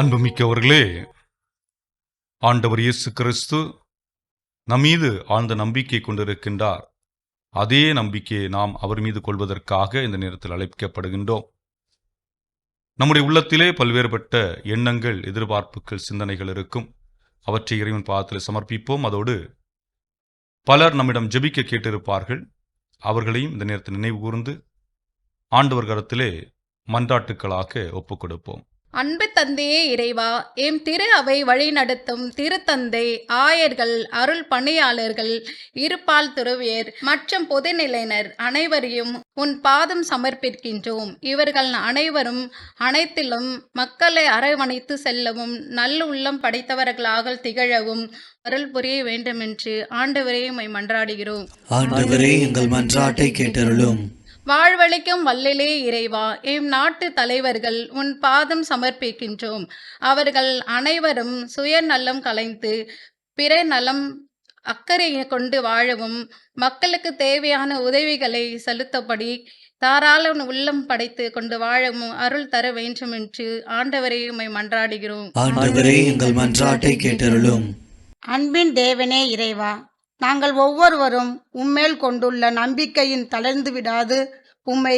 அன்புமிக்கவர்களே, ஆண்டவர் இயேசு கிறிஸ்து நம்மீது ஆழ்ந்த நம்பிக்கை கொண்டிருக்கின்றார். அதே நம்பிக்கையை நாம் அவர் மீது கொள்வதற்காக இந்த நேரத்தில் அழைக்கப்படுகின்றோம். நம்முடைய உள்ளத்திலே பல்வேறுபட்ட எண்ணங்கள், எதிர்பார்ப்புகள், சிந்தனைகள் இருக்கும். அவற்றை இறைவன் பாதத்தில் சமர்ப்பிப்போம். அதோடு பலர் நம்மிடம் ஜெபிக்க கேட்டிருப்பார்கள். அவர்களையும் இந்த நேரத்தில் நினைவு கூர்ந்து ஆண்டவர் கரத்திலே மன்றாட்டுக்களாக ஒப்புக் கொடுப்போம். அன்பு தந்தையே இறைவா, எம் திரு அவை வழிநடத்தும் திருத்தந்தை, ஆயர்கள், அருள் பணியாளர்கள், இருபால் துறவியர் மற்றும் பொதுநிலையினர் அனைவரையும் உன் பாதம் சமர்ப்பிக்கின்றோம். இவர்கள் அனைவரும் அனைத்திலும் மக்களை அரவணைத்து செல்லவும் நல்லுள்ளம் படைத்தவர்களாக திகழவும் அருள் புரிய வேண்டுமென்று ஆண்டவரே உம்மை மன்றாடுகிறோம். ஆண்டவரே, எங்கள் மன்றாட்டை கேட்டருளும். வாழ்வளிக்கும் வல்லிலே இறைவா, எம் நாட்டு தலைவர்கள் உன் பாதம் சமர்ப்பிக்கின்றோம். அவர்கள் அனைவரும் சுயநலம் கலைந்து பிற நலம் அக்கறை கொண்டு வாழவும், மக்களுக்கு தேவையான உதவிகளை செலுத்தபடி தாராள உள்ளம் படைத்து கொண்டு வாழவும் அருள் தர வேண்டும் என்று ஆண்டவரே உம்மை மன்றாடுகிறோம். ஆண்டவரே, எங்கள் மன்றாட்டை கேட்டருளும். அன்பின் தேவனே இறைவா, நாங்கள் ஒவ்வொருவரும் உம்மேல் கொண்டுள்ள நம்பிக்கையின் தளர்ந்து விடாது உம்மை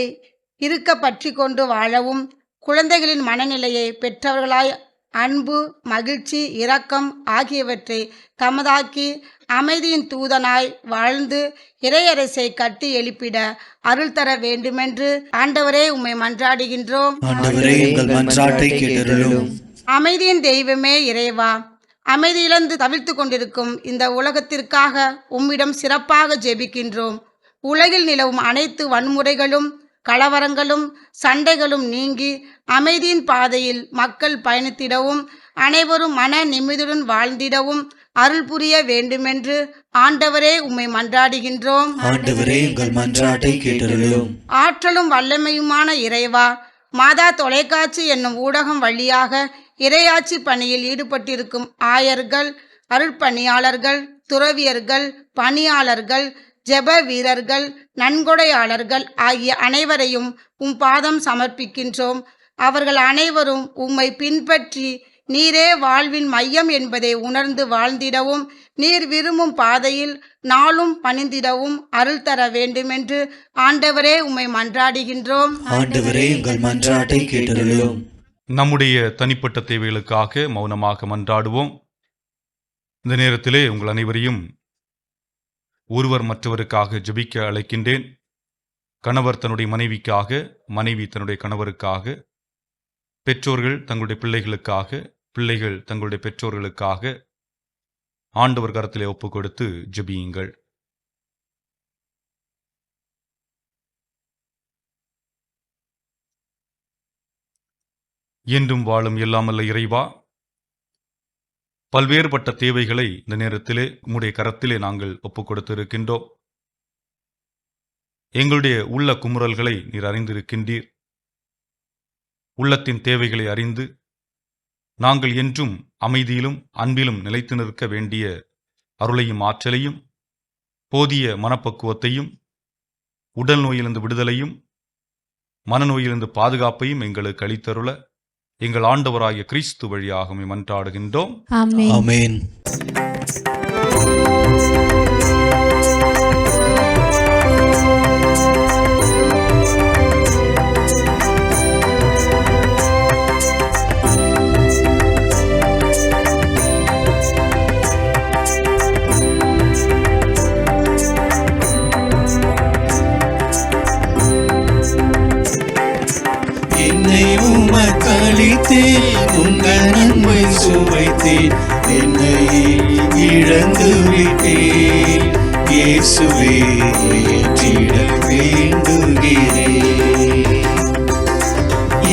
இருக்க பற்றி கொண்டு வாழவும், குழந்தைகளின் மனநிலையை பெற்றவர்களாய் அன்பு, மகிழ்ச்சி, இரக்கம் ஆகியவற்றை தமதாக்கி அமைதியின் தூதனாய் வாழ்ந்து இறையரசை கட்டி எழுப்பிட அருள் தர வேண்டுமென்று ஆண்டவரே உம்மை மன்றாடுகின்றோம். ஆண்டவரே எங்கள் மன்றாட்டை கேட்டருளும். அமைதியின் தெய்வமே இறைவா, அமைதி இழந்து தவிர்த்து கொண்டிருக்கும் இந்த உலகத்திற்காக உம்மிடம் சிறப்பாக ஜெபிக்கின்றோம். உலகில் நிலவும் அனைத்து வன்முறைகளும், கலவரங்களும், சண்டைகளும் நீங்கி அமைதியின் பாதையில் மக்கள் பயணித்திடவும் அனைவரும் மன நிம்மதியுடன் வாழ்ந்திடவும் அருள் புரிய வேண்டுமென்று ஆண்டவரே உம்மை மன்றாடுகின்றோம். ஆண்டவரே எங்கள் மன்றாட்டை கேட்டருளும். ஆற்றலும் வல்லமையுமான இறைவா, மாதா தொலைக்காட்சி என்னும் ஊடகம் வழியாக இறையாட்சி பணியில் ஈடுபட்டிருக்கும் ஆயர்கள், அருட்பணியாளர்கள், துறவியர்கள், பணியாளர்கள், ஜெப வீரர்கள், நன்கொடையாளர்கள் ஆகிய அனைவரையும் உம் பாதம் சமர்ப்பிக்கின்றோம். அவர்கள் அனைவரும் உம்மை பின்பற்றி நீரே வாழ்வின் மையம் என்பதை உணர்ந்து வாழ்ந்திடவும் நீர் விரும்பும் பாதையில் நாளும் பணிந்திடவும் அருள் தர வேண்டுமென்று ஆண்டவரே உம்மை மன்றாடுகின்றோம். ஆண்டவரே எங்கள் மன்றாட்டை கேட்டருளும். நம்முடைய தனிப்பட்ட தேவைகளுக்காக மௌனமாக மன்றாடுவோம். இந்த நேரத்திலே உங்கள் அனைவரையும் ஒருவர் மற்றவருக்காக ஜெபிக்க அழைக்கின்றேன். கணவர் தன்னுடைய மனைவிக்காக, மனைவி தன்னுடைய கணவருக்காக, பெற்றோர்கள் தங்களுடைய பிள்ளைகளுக்காக, பிள்ளைகள் தங்களுடைய பெற்றோர்களுக்காக ஆண்டவர் கரத்திலே ஒப்புக் கொடுத்து ஜெபியுங்கள். என்றும் வாழும் எல்லாமல்ல இறைவா, பல்வேறுபட்ட தேவைகளை இந்த நேரத்திலே உம்முடைய கரத்திலே நாங்கள் ஒப்புக் கொடுத்திருக்கின்றோம். எங்களுடைய உள்ள குமுறல்களை நீர் அறிந்திருக்கின்றீர். உள்ளத்தின் தேவைகளை அறிந்து நாங்கள் என்றும் அமைதியிலும் அன்பிலும் நிலைத்து நிற்க வேண்டிய அருளையும் ஆற்றலையும், போதிய மனப்பக்குவத்தையும், உடல் நோயிலிருந்து விடுதலையும், மனநோயிலிருந்து பாதுகாப்பையும் எங்களுக்கு அளித்தருள எங்கள் ஆண்டவராகிய கிறிஸ்து வழியாக மன்றாடுகின்றோம். ஆமென். என்னை உமக்களித்தேன், உங்கள் நன்மை சுவைத்தேன், என்னை இழந்து விட்டேன். இயேசுவே ஏற்றிட வேண்டுகிறேன்.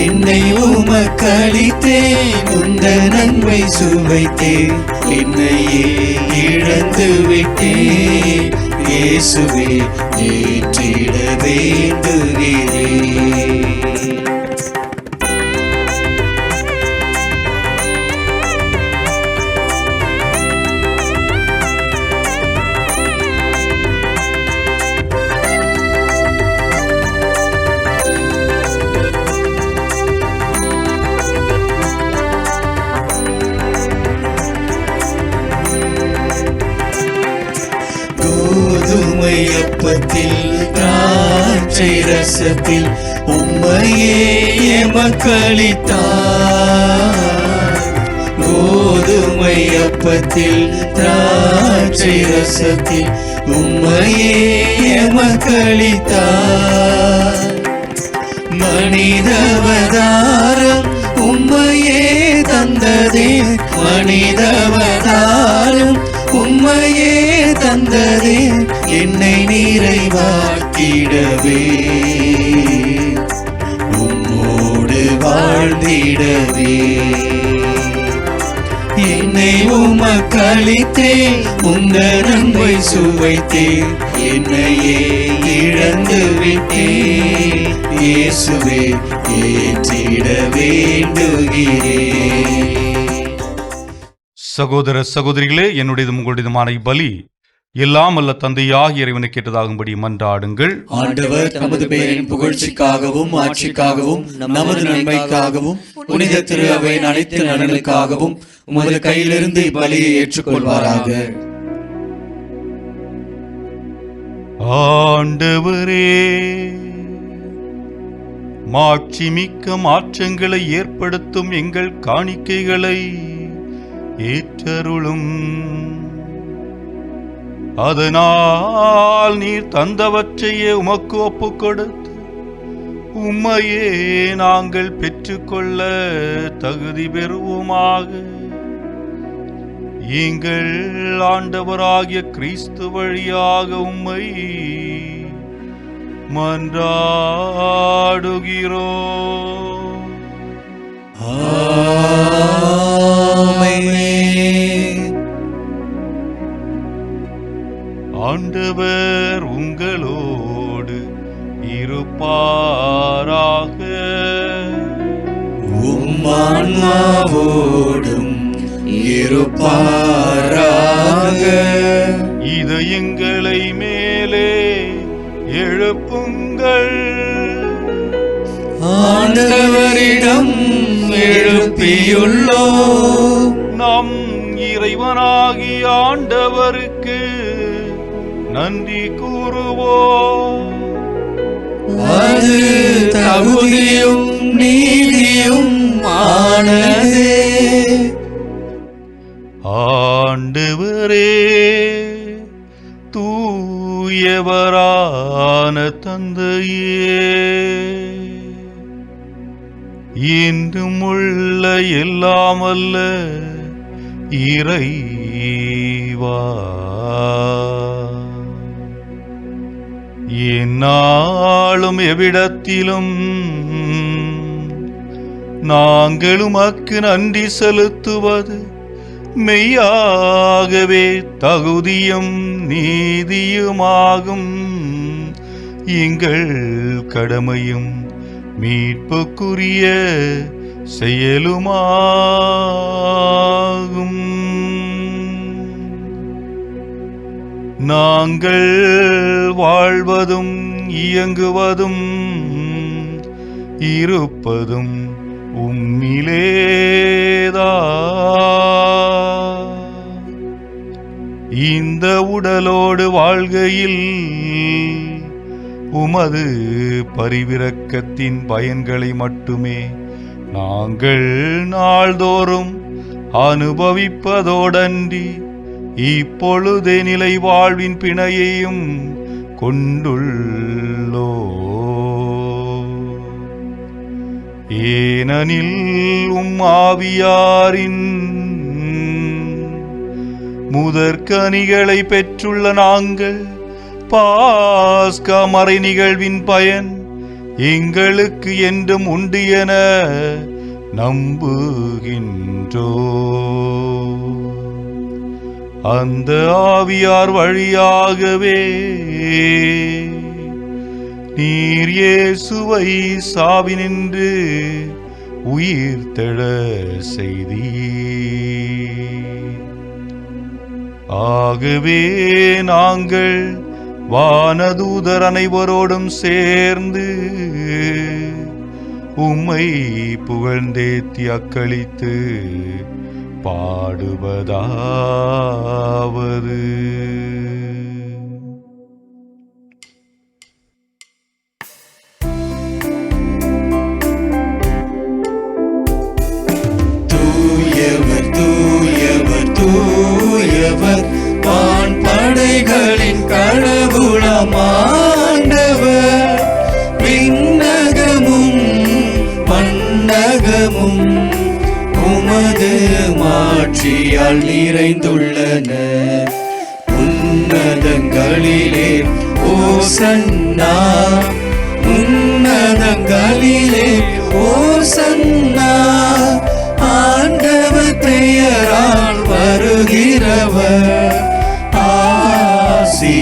என்னை உமக்களித்தேன், உங்கள் நன்மை சுவைத்தேன், என்னையே இழந்து விட்டேன். இயேசுவே ஏற்றிட வேண்டுகிறேன். கோதுமை அப்பத்தில் திராட்சை ரசத்தில் உம்மையே எமக்களித்தார். கோதுமை அப்பத்தில் திராட்சை ரசத்தில் உம்மையே எமக்களித்தார். மனிதவதாரம் உம்மையே தந்ததே, மனிதவதாரம் உம்மையே தந்ததே, என்னை நிறைவாக்கிடவே, உம்மோடு வாழ்ந்திடவே. என்னை உமக்களித்தேன், உங்கள் நன்மை சுவைத்தேன், என்னையே இழந்து விட்டேன். இயேசுவே ஏற்றிட வேண்டுகிறேன். சகோதர சகோதரிகளே, என்னுடையதும் உங்களுடையதுமான பலி எல்லாம் அல்ல தந்தையாகிய இறைவனை கேட்டதாகும்படி மன்றாடுங்கள். ஆண்டவர் தமது பெயரின் புகழ்ச்சிக்காகவும் ஆட்சிக்காகவும் நமது நன்மைக்காகவும் புனித திரு அவையின் அனைத்து நலனுக்காகவும் உமது கையிலிருந்து இப்பலியை ஏற்றுக்கொள்வாராக. ஆண்டவரே மாட்சிமிக்க மாற்றங்களை ஏற்படுத்தும் எங்கள் காணிக்கைகளை ஏற்றருளும். அதனால் நீர் தந்தவற்றையே உமக்கு ஒப்புக் கொடுத்து உம்மையே நாங்கள் பெற்றுக்கொள்ள தகுதி பெறுவோமாக. எங்கள் ஆண்டவராகிய கிறிஸ்து வழியாக உம்மை மன்றாடுகிறோம். ஆமென். ஆண்டவர் உங்களோடு இருப்பாராக. உம்மான்மாவோடும் இருப்பாராக. இதயங்களை மேலே எழுப்புங்கள். ஆண்டவரிடம் எழுப்பியுள்ளோம். நம் இறைவனாகிய ஆண்டவருக்கு நன்றி கூறுவோம். அது தகுதியும் நீதியும் ஆனதே. ஆண்டவரே, தூயவரான தந்தையே, என்றும் உள்ள எல்லாம் அல்ல இறைவா, எந்நாளும் எவ்விடத்திலும் நாங்கள் உமக்கு நன்றி செலுத்துவது மெய்யாகவே தகுதியும் நீதியுமாகும். எங்கள் கடமையும் மீட்புக்குரிய செயலுமாகும். நாங்கள் வாழ்வதும் இயங்குவதும் இருப்பதும் உம்மிலேதா. இந்த உடலோடு வாழ்கையில் உமது பரிவிரக்கத்தின் பயன்களை மட்டுமே நாங்கள் நாள்தோறும் அனுபவிப்பதோடன்றி இப்பொழுதே நிலை வாழ்வின் பிணையையும் கொண்டுள்ளோ. ஏனெனில் ஆவியாரின் முதற்கனிகளை பெற்றுள்ள நாங்கள் பாஸ்கா மறை நிகழ்வின் பயன் எங்களுக்கு என்றும் உண்டு என நம்புகின்றோ. அந்த ஆவியார் வழியாகவே நீர் இயேசுவை சாவினின்று உயிர்த்தெழ செய்தீர். ஆகவே நாங்கள் வானதூதர் அனைவரோடும் சேர்ந்து உம்மை புகழ்ந்தேத்தி அக்களித்து பாடுவதாவது. தூயவர் தூயவர் தூயவர் வான் படைகளின் கடவுளமாண்டவர். விண்ணகமும் மண்ணகமும் உமது மாட்சியால் நிறைந்துள்ளன. உன்னதங்களிலே ஓசன்னா, உன்னதங்களிலே ஓசன்னா. ஆண்டவர் பெயரால் வருகிறவர் ஆசி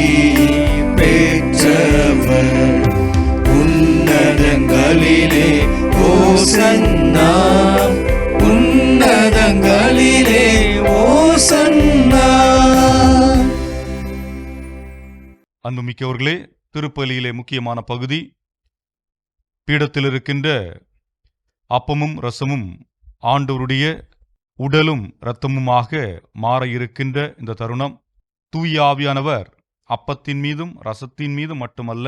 பெற்றவர். உன்னதங்களிலே ஓசன்னா, உன்னதங்களிலே ஓசன்னா. அன்புமிக்கவர்களே, திருப்பலியிலே முக்கியமான பகுதி பீடத்தில் இருக்கின்ற அப்பமும் ரசமும் ஆண்டவருடைய உடலும் இரத்தமுமாக மாற இருக்கின்ற இந்த தருணம், தூய ஆவியானவர் அப்பத்தின் மீதும் ரசத்தின் மீதும் மட்டுமல்ல,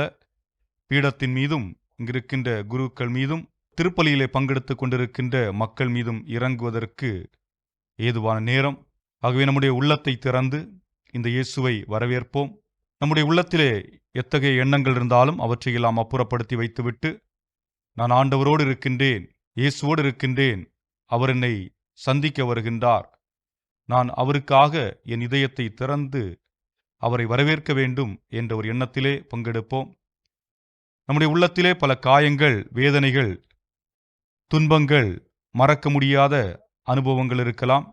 பீடத்தின் மீதும் இங்கிருக்கின்ற குருக்கள் மீதும் திருப்பலியிலே பங்கெடுத்துக் கொண்டிருக்கின்ற மக்கள் மீதும் இறங்குவதற்கு ஏதுவான நேரம். ஆகவே நம்முடைய உள்ளத்தை திறந்து இந்த இயேசுவை வரவேற்போம். நம்முடைய உள்ளத்திலே எத்தகைய எண்ணங்கள் இருந்தாலும் அவற்றையெல்லாம் அப்புறப்படுத்தி வைத்துவிட்டு, நான் ஆண்டவரோடு இருக்கின்றேன், இயேசுவோடு இருக்கின்றேன், அவர் என்னை சந்திக்க வருகின்றார், நான் அவருக்காக என் இதயத்தை திறந்து அவரை வரவேற்க வேண்டும் என்ற ஒரு எண்ணத்திலே பங்கெடுப்போம். நம்முடைய உள்ளத்திலே பல காயங்கள், வேதனைகள், துன்பங்கள், மறக்க முடியாத அனுபவங்கள் இருக்கலாம்.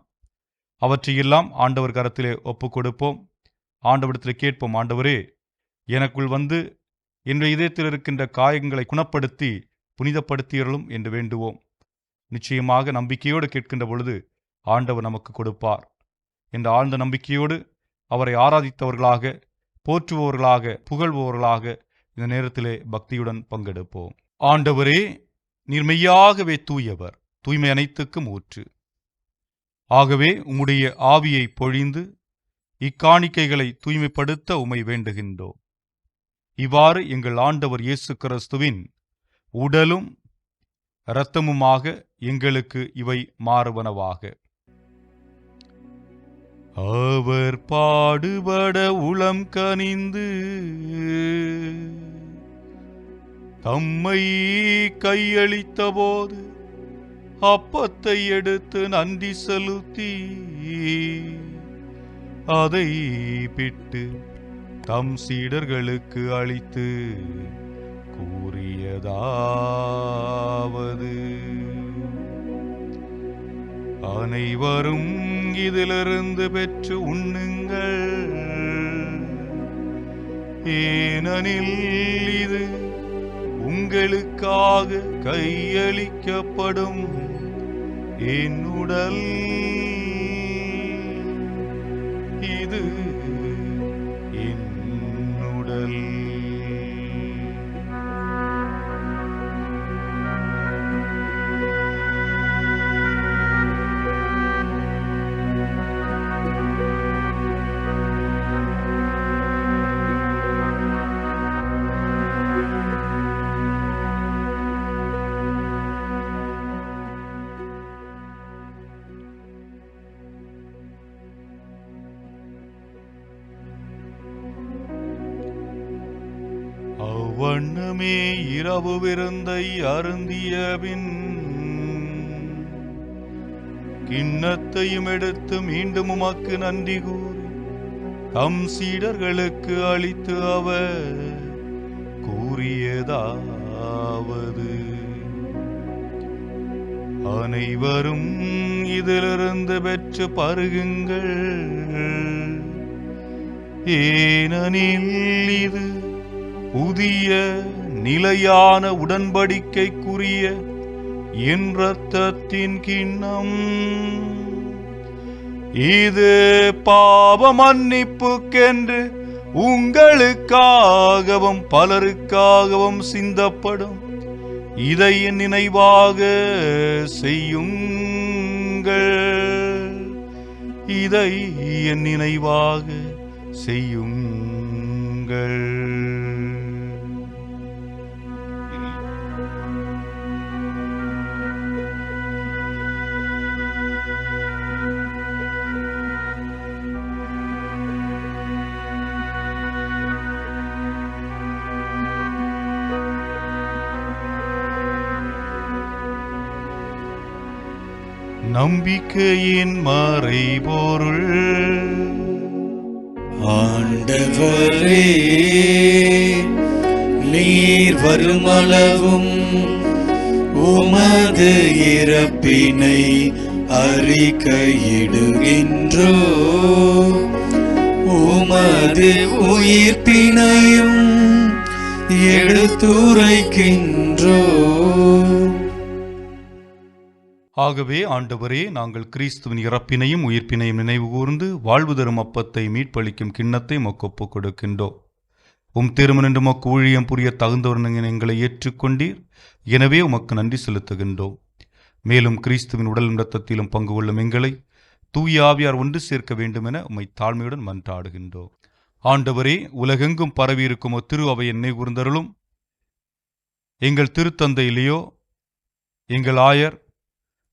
அவற்றையெல்லாம் ஆண்டவர் கரத்திலே ஒப்புக் கொடுப்போம். ஆண்டவரிடத்திலே கேட்போம், ஆண்டவரே, எனக்குள் வந்து என்னுடைய இதயத்தில் இருக்கின்ற காயங்களை குணப்படுத்தி புனிதப்படுத்தியறலும் என்று வேண்டுவோம். நிச்சயமாக நம்பிக்கையோடு கேட்கின்ற பொழுது ஆண்டவர் நமக்கு கொடுப்பார் என்ற ஆழ்ந்த நம்பிக்கையோடு அவரை ஆராதித்தவர்களாக, போற்றுபவர்களாக, புகழ்பவர்களாக இந்த நேரத்திலே பக்தியுடன் பங்கெடுப்போம். ஆண்டவரே, நீர் மெய்யாகவே தூயவர், தூய்மை அனைத்துக்கும் ஊற்று. ஆகவே உம்முடைய ஆவியை பொழிந்து இக்காணிக்கைகளை தூய்மைப்படுத்த உம்மை வேண்டுகின்றோம். இவ்வாறு எங்கள் ஆண்டவர் இயேசு கிறிஸ்துவின் உடலும் இரத்தமுமாக எங்களுக்கு இவை மாறுவனவாக. அவர் பாடுபட உளம் கனிந்து தம்மை கையளித்த போது அப்பத்தை எடுத்து நன்றி செலுத்தி அதை பிட்டு தம் சீடர்களுக்கு அளித்து கூறியதாவது, அனைவரும் இதிலிருந்து பெற்று உண்ணுங்கள், ஏனெனில் இது உங்களுக்காக கையளிக்கப்படும் என் உடல், இது என் உடல். அவ்வண்ணமே இரவு விருந்தை அருந்தியபின் கிண்ணத்தையும் எடுத்து மீண்டும் உமக்கு நன்றி கூறி தம் சீடர்களுக்கு அளித்து அவர் கூறியதாவது, அனைவரும் இதிலிருந்து பெற்று பருகுங்கள், ஏனெனில் இது புதிய நிலையான உடன்படிக்கைக்குரிய என் இரத்தத்தின் கிண்ணம், இது பாவ மன்னிப்புக்கென்று உங்களுக்காகவும் பலருக்காகவும் சிந்தப்படும். இதை என் நினைவாக செய்யுங்கள், இதை என் நினைவாக செய்யுங்கள். நம்பிக்கையின் மறைபொருள். ஆண்டவரே, நீர் வருமளவும் உமது இறப்பினை அறிக்கையிடுகின்றோ, உமது உயிர்ப்பினையும் எடுத்துரைக்கின்றோ. ஆகவே ஆண்டவரே, நாங்கள் கிறிஸ்துவின் இறப்பினையும் உயிர்ப்பினையும் நினைவு கூர்ந்து வாழ்வு தரும் அப்பத்தை மீட்பளிக்கும் கிண்ணத்தை மொக்கொப்புக் கொடுக்கின்றோம். உம் திருமணன்று மொக்கு ஊழியம் புரிய தகுந்தவர்கள் எங்களை ஏற்றுக்கொண்டீர், எனவே உமக்கு நன்றி செலுத்துகின்றோம். மேலும் கிறிஸ்துவின் உடலும் இரத்தத்திலும் பங்கு கொள்ளும் எங்களை தூய ஆவியார் ஒன்று சேர்க்க வேண்டுமென உம்மை தாழ்மையுடன் மன்றாடுகின்றோம். ஆண்டவரே, உலகெங்கும் பரவியிருக்கும் திரு அவையை நினைவு கூர்ந்தருளும். எங்கள் திருத்தந்தை லியோ, எங்கள் ஆயர்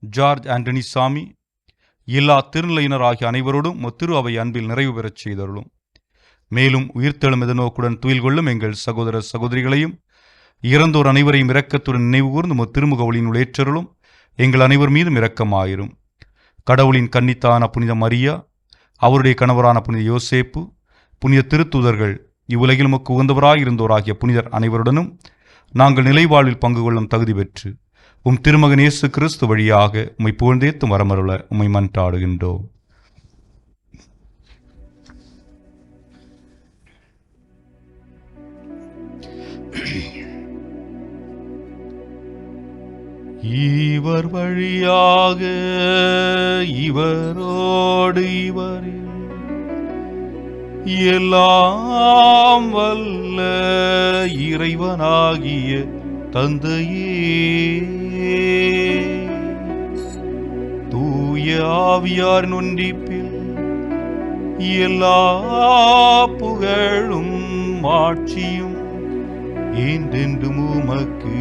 ஜார்ஜ் ஆண்டனி சாமி, எல்லா திருநிலையினர் ஆகிய அனைவரோடும் திரு அவை அன்பில் நிறைவு பெறச் செய்தருளும். மேலும் உயிர்த்தெழும் எதிர்நோக்குடன் துயில் கொள்ளும் எங்கள் சகோதர சகோதரிகளையும் இறந்தோர் அனைவரையும் இரக்கத்துடன் நினைவு கூர்ந்து திருமுக ஒளியினுள் ஏற்றருளும். எங்கள் அனைவர் மீதும் இரக்கமாயிரும். கடவுளின் கன்னித்தான புனித மரியா, அவருடைய கணவரான புனித யோசேப்பு, புனித திருத்தூதர்கள், இவ்வுலகில் உமக்கு உகந்தவராயிருந்தோராகிய புனிதர் அனைவருடனும் நாங்கள் நிலைவாழ்வில் பங்கு கொள்ளும் தகுதி பெற்று திருமகன் இயேசு கிறிஸ்து வழியாக உம்மை புகழ்ந்தேத்தும் வரமருள உம்மை மன்றாடுகின்றோம். இவர் வழியாக இவரோடு இவரில் எல்லாம் வல்ல இறைவனாகிய தந்தையே, தூய ஆவியாரின் ஒன்றிப்பில் எல்லா புகழும் மாட்சியும் என்றென்றும் உமக்கு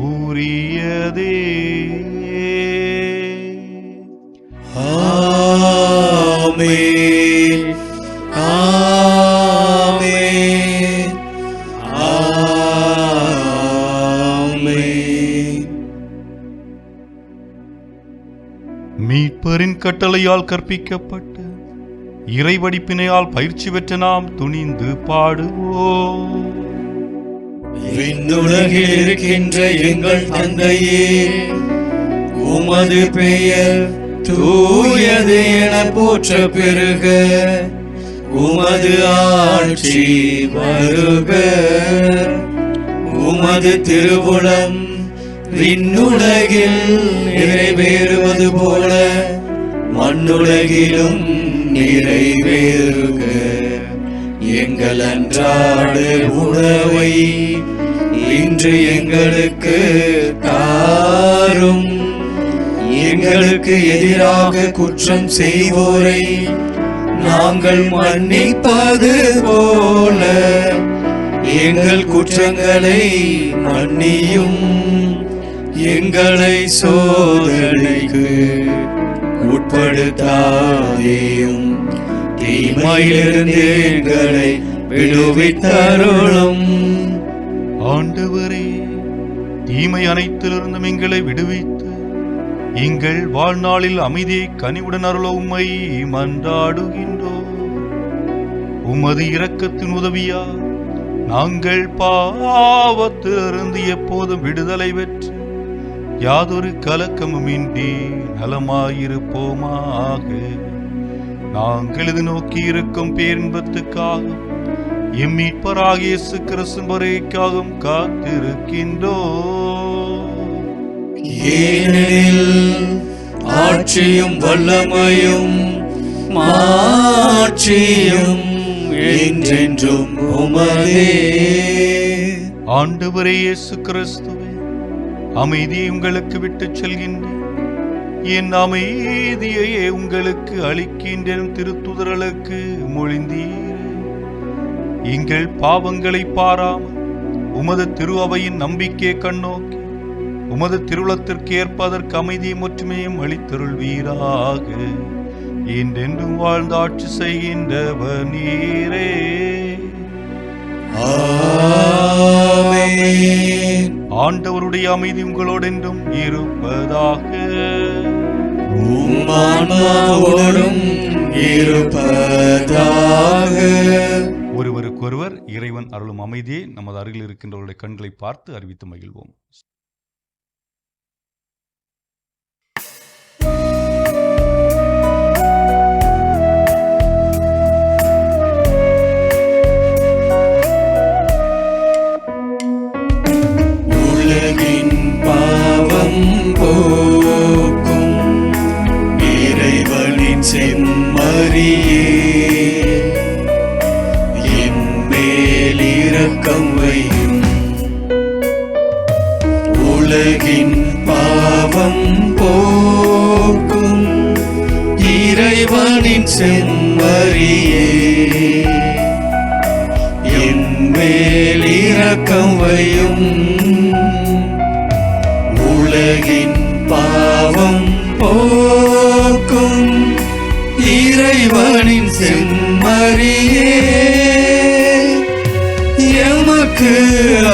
உரியதே. ஆமென், ஆமென், ஆமென். மீட்பரின் கட்டளையால் கற்பிக்கப்பட்டு இறைவடிப்பினையால் பயிற்சி பெற்ற நாம் துணிந்து பாடுவோம். விண்ணுலகில் இருக்கின்ற எங்கள் தந்தையே, உமது பெயர் தூயது என போற்ற பெருக, உமது ஆட்சி வருக, உமது திருவுளம் விண்ணுலகில் நிறைவேறுவது போல மண்ணுலகிலும் நிறைவேறுக. எங்கள் அன்றாட உணவை இன்று எங்களுக்கு தாரும். எங்களுக்கு எதிராக குற்றம் செய்வோரை நாங்கள் மன்னிப்பது போல எங்கள் குற்றங்களை மன்னியும். எங்களை சோதனைக்கு உட்படுத்தாதேயும், தீமையிலிருந்து எங்களை விடுவித்தருளும். ஆண்டவரே, தீமை அனைத்திலிருந்தும் எங்களை விடுவித்து எங்கள் வாழ்நாளில் அமைதியை கனிவுடன் அருள உம்மை மன்றாடுகின்றோம். உமது இரக்கத்தின் உதவியா நாங்கள் பாவத்திலிருந்து எப்போதும் விடுதலை பெற்று யாதொரு கலக்கமுமின்றி நலமாயிருப்போமாக. நாங்கள் இது நோக்கி இருக்கும் பேரின்பத்துக்காக எம் மீட்பராகிய இயேசு கிறிஸ்து வருகைக்காகவும் காத்திருக்கின்றோம். ஏனெனில் ஆட்சியும் வல்லமையும் மாட்சியும் என்றென்றும் உமதே. ஆண்டவரே இயேசு கிறிஸ்துவே, அமைதியை உங்களுக்கு விட்டுச் செல்கின்றேன், என் அமைதியையே உங்களுக்கு அளிக்கின்றேன் திருத்துதர்களுக்கு மொழிந்தீர். எங்கள் பாவங்களை பாராமல் உமது திரு அவையின் நம்பிக்கையை கண்ணோக்கி உமது திருவுளத்திற்கு ஏற்பதற்கு அமைதியை ஒற்றுமையும் அளித்தருள்வீராக. என்றென்றும் வாழ்ந்து ஆட்சி செய்கின்றவர் நீரே. ஆமென். ஆண்டவருடைய அமைதி உங்களோடென்றும் இருப்பதாக. உம் ஆன்மாவோடும் இருப்பதாக. ஒருவருக்கொருவர் இறைவன் அருளும் அமைதியை நமது அருகில் இருக்கின்றவருடைய கண்களை பார்த்து அறிவித்து மகிழ்வோம். உலகின் பாவம் போக்கும் இறைவனின் செம்மறியே, எம்மேல் இரக்கம் வையும். உலகின் பாவம் போக்கும் இறைவனின் செம்மறியே, எம்மேல் இரக்கம் இரக்கம் வையும். உலகின் பாவம் போக்கும் இறைவனின் செம்மறியே, எமக்கு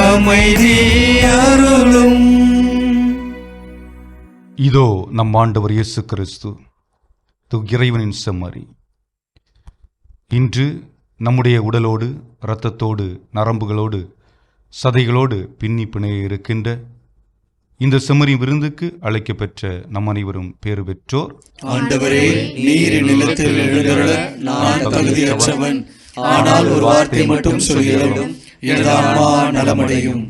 அமைதி அருளும். இதோ நம் ஆண்டவர் இயேசு கிறிஸ்து இறைவனின் செம்மறி. இன்று நம்முடைய உடலோடு இரத்தத்தோடு நரம்புகளோடு சதைகளோடு பின்னி பிணைய இருக்கின்ற இந்த செம்மறி விருந்துக்கு அழைக்கப்பெற்ற நம் அனைவரும் பேறு பெற்றோர். ஆண்டவரே, நீர் நிலத்தில் எழுந்தருள நான் தகுதியற்றவன், ஆனால் ஒரு வார்த்தை மட்டும் சொல்லிடும், எனது ஆன்மா நலமடையும்.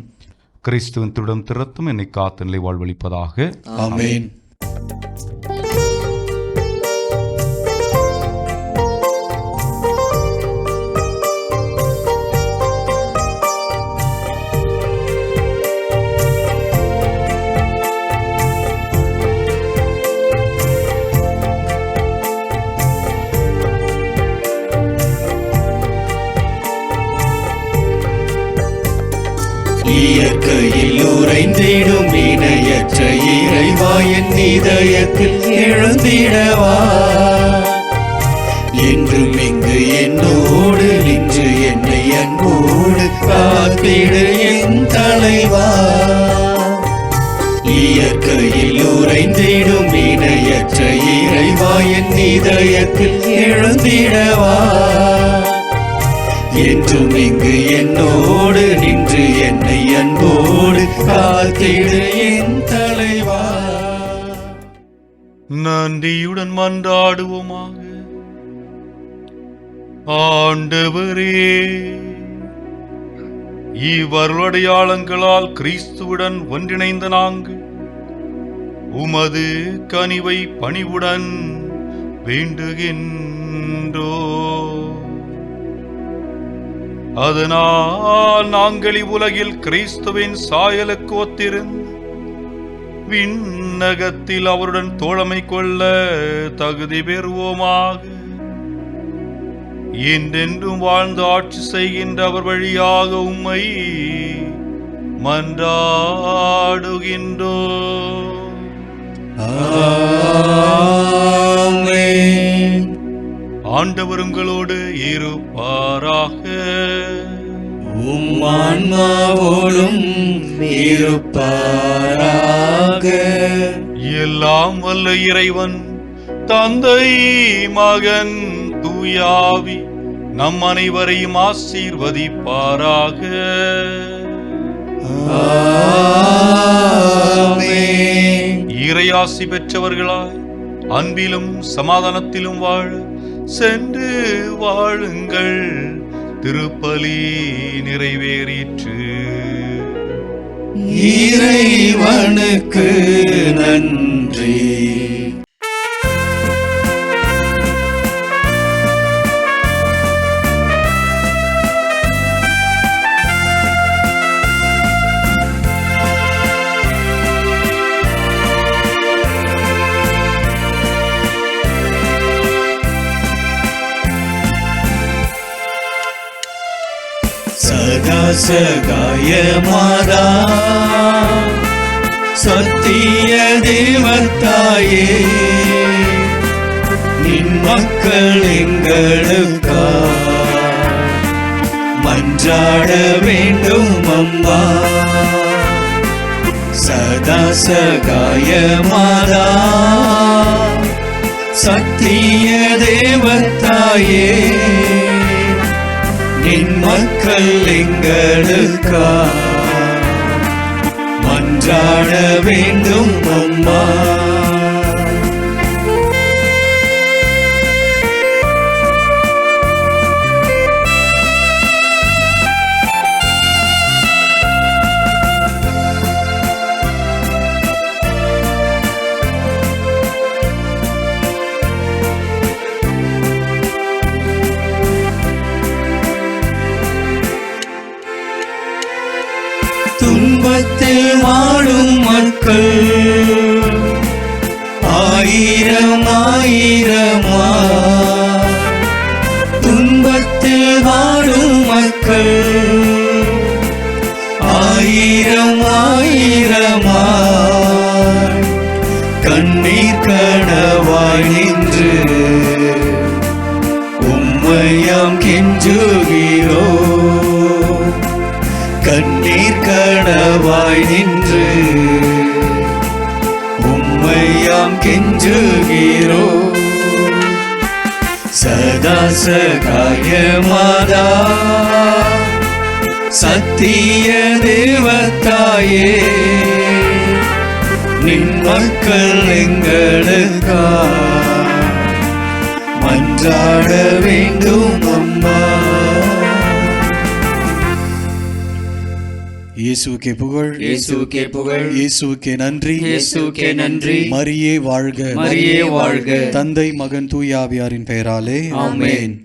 கிறிஸ்துவின் திருடம் திறத்தும் என்னை காத்த நிலை வாழ்வளிப்பதாக. ஆமென். இயற்கையில் உறைந்திடும் இணையற்ற இறைவா, என் இதயத்தில் எழுந்திடவா. என்றும் இங்கு என்னோடு நின்று என்னை அன்போடு காத்திடு என் தலைவா. இயற்கையில் உறைந்திடும் இணையற்ற இறைவா, என் இதயத்தில் எழுந்திடவா. என்றும் இங்கு என்னோடு நின்று என்னை அன்போடு காத்திடு என் தலைவா. நன்றியுடன் மன்றாடுவோமாக. ஆண்டவரே, இவ்வருளடையாளங்களால் கிறிஸ்துவுடன் ஒன்றிணைந்த நாங்கள் உமது கனிவை பணிவுடன் வேண்டுகின்றோ. அதனால் நாங்கள் இவ்வுலகில் கிறிஸ்துவின் சாயலுக்கு ஒத்திருந்து விண்ணகத்தில் அவருடன் தோழமை கொள்ள தகுதி பெறுவோமாக. என்றென்றும் வாழ்ந்து ஆட்சி செய்கின்ற அவர் வழியாக உம்மை மன்றாடுகின்றோ. ஆமென். ஆண்டவர் உங்களோடு இருப்பாராக. உம் ஆன்மாவோடும் இருப்பாராக. எல்லாம் வல்ல இறைவன் தந்தை மகன் தூயாவி நம் அனைவரையும் ஆசீர்வதிப்பாராக. ஆமென். இறையாசி பெற்றவர்களாய் அன்பிலும் சமாதானத்திலும் வாழ சென்று வாழுங்கள். திருப்பலி நிறைவேறிற்று. இறைவனுக்கு நன்றி. சதா சகாய மாதா, சத்திய தேவத்தாயே, நின் மக்கள் எங்களுக்கா மன்றாட வேண்டும் அம்மா. சதா சகாய மாதா, சத்திய தேவத்தாயே, நின் மக்கள் எங்களுக்கா மன்றாட வேண்டும் அம்மா. துன்பத்தில் வாழும் மக்கள் கனவாய் நின்று உம்மையாம் கெஞ்சுகிறோ சதா சகாயமாதா சத்திய தேவத்தாயே நின் மக்கள் எங்களுக்கா மன்றாட வேண்டும் அம்மா. இயேசுவுக்கே புகழ், இயேசுவுக்கே புகழ், இயேசுவுக்கே நன்றி, இயேசுவுக்கே நன்றி. மரியே வாழ்க, மரியே வாழ்க. தந்தை மகன் தூய ஆவியாரின் பெயராலே ஆமென். ஆமென்.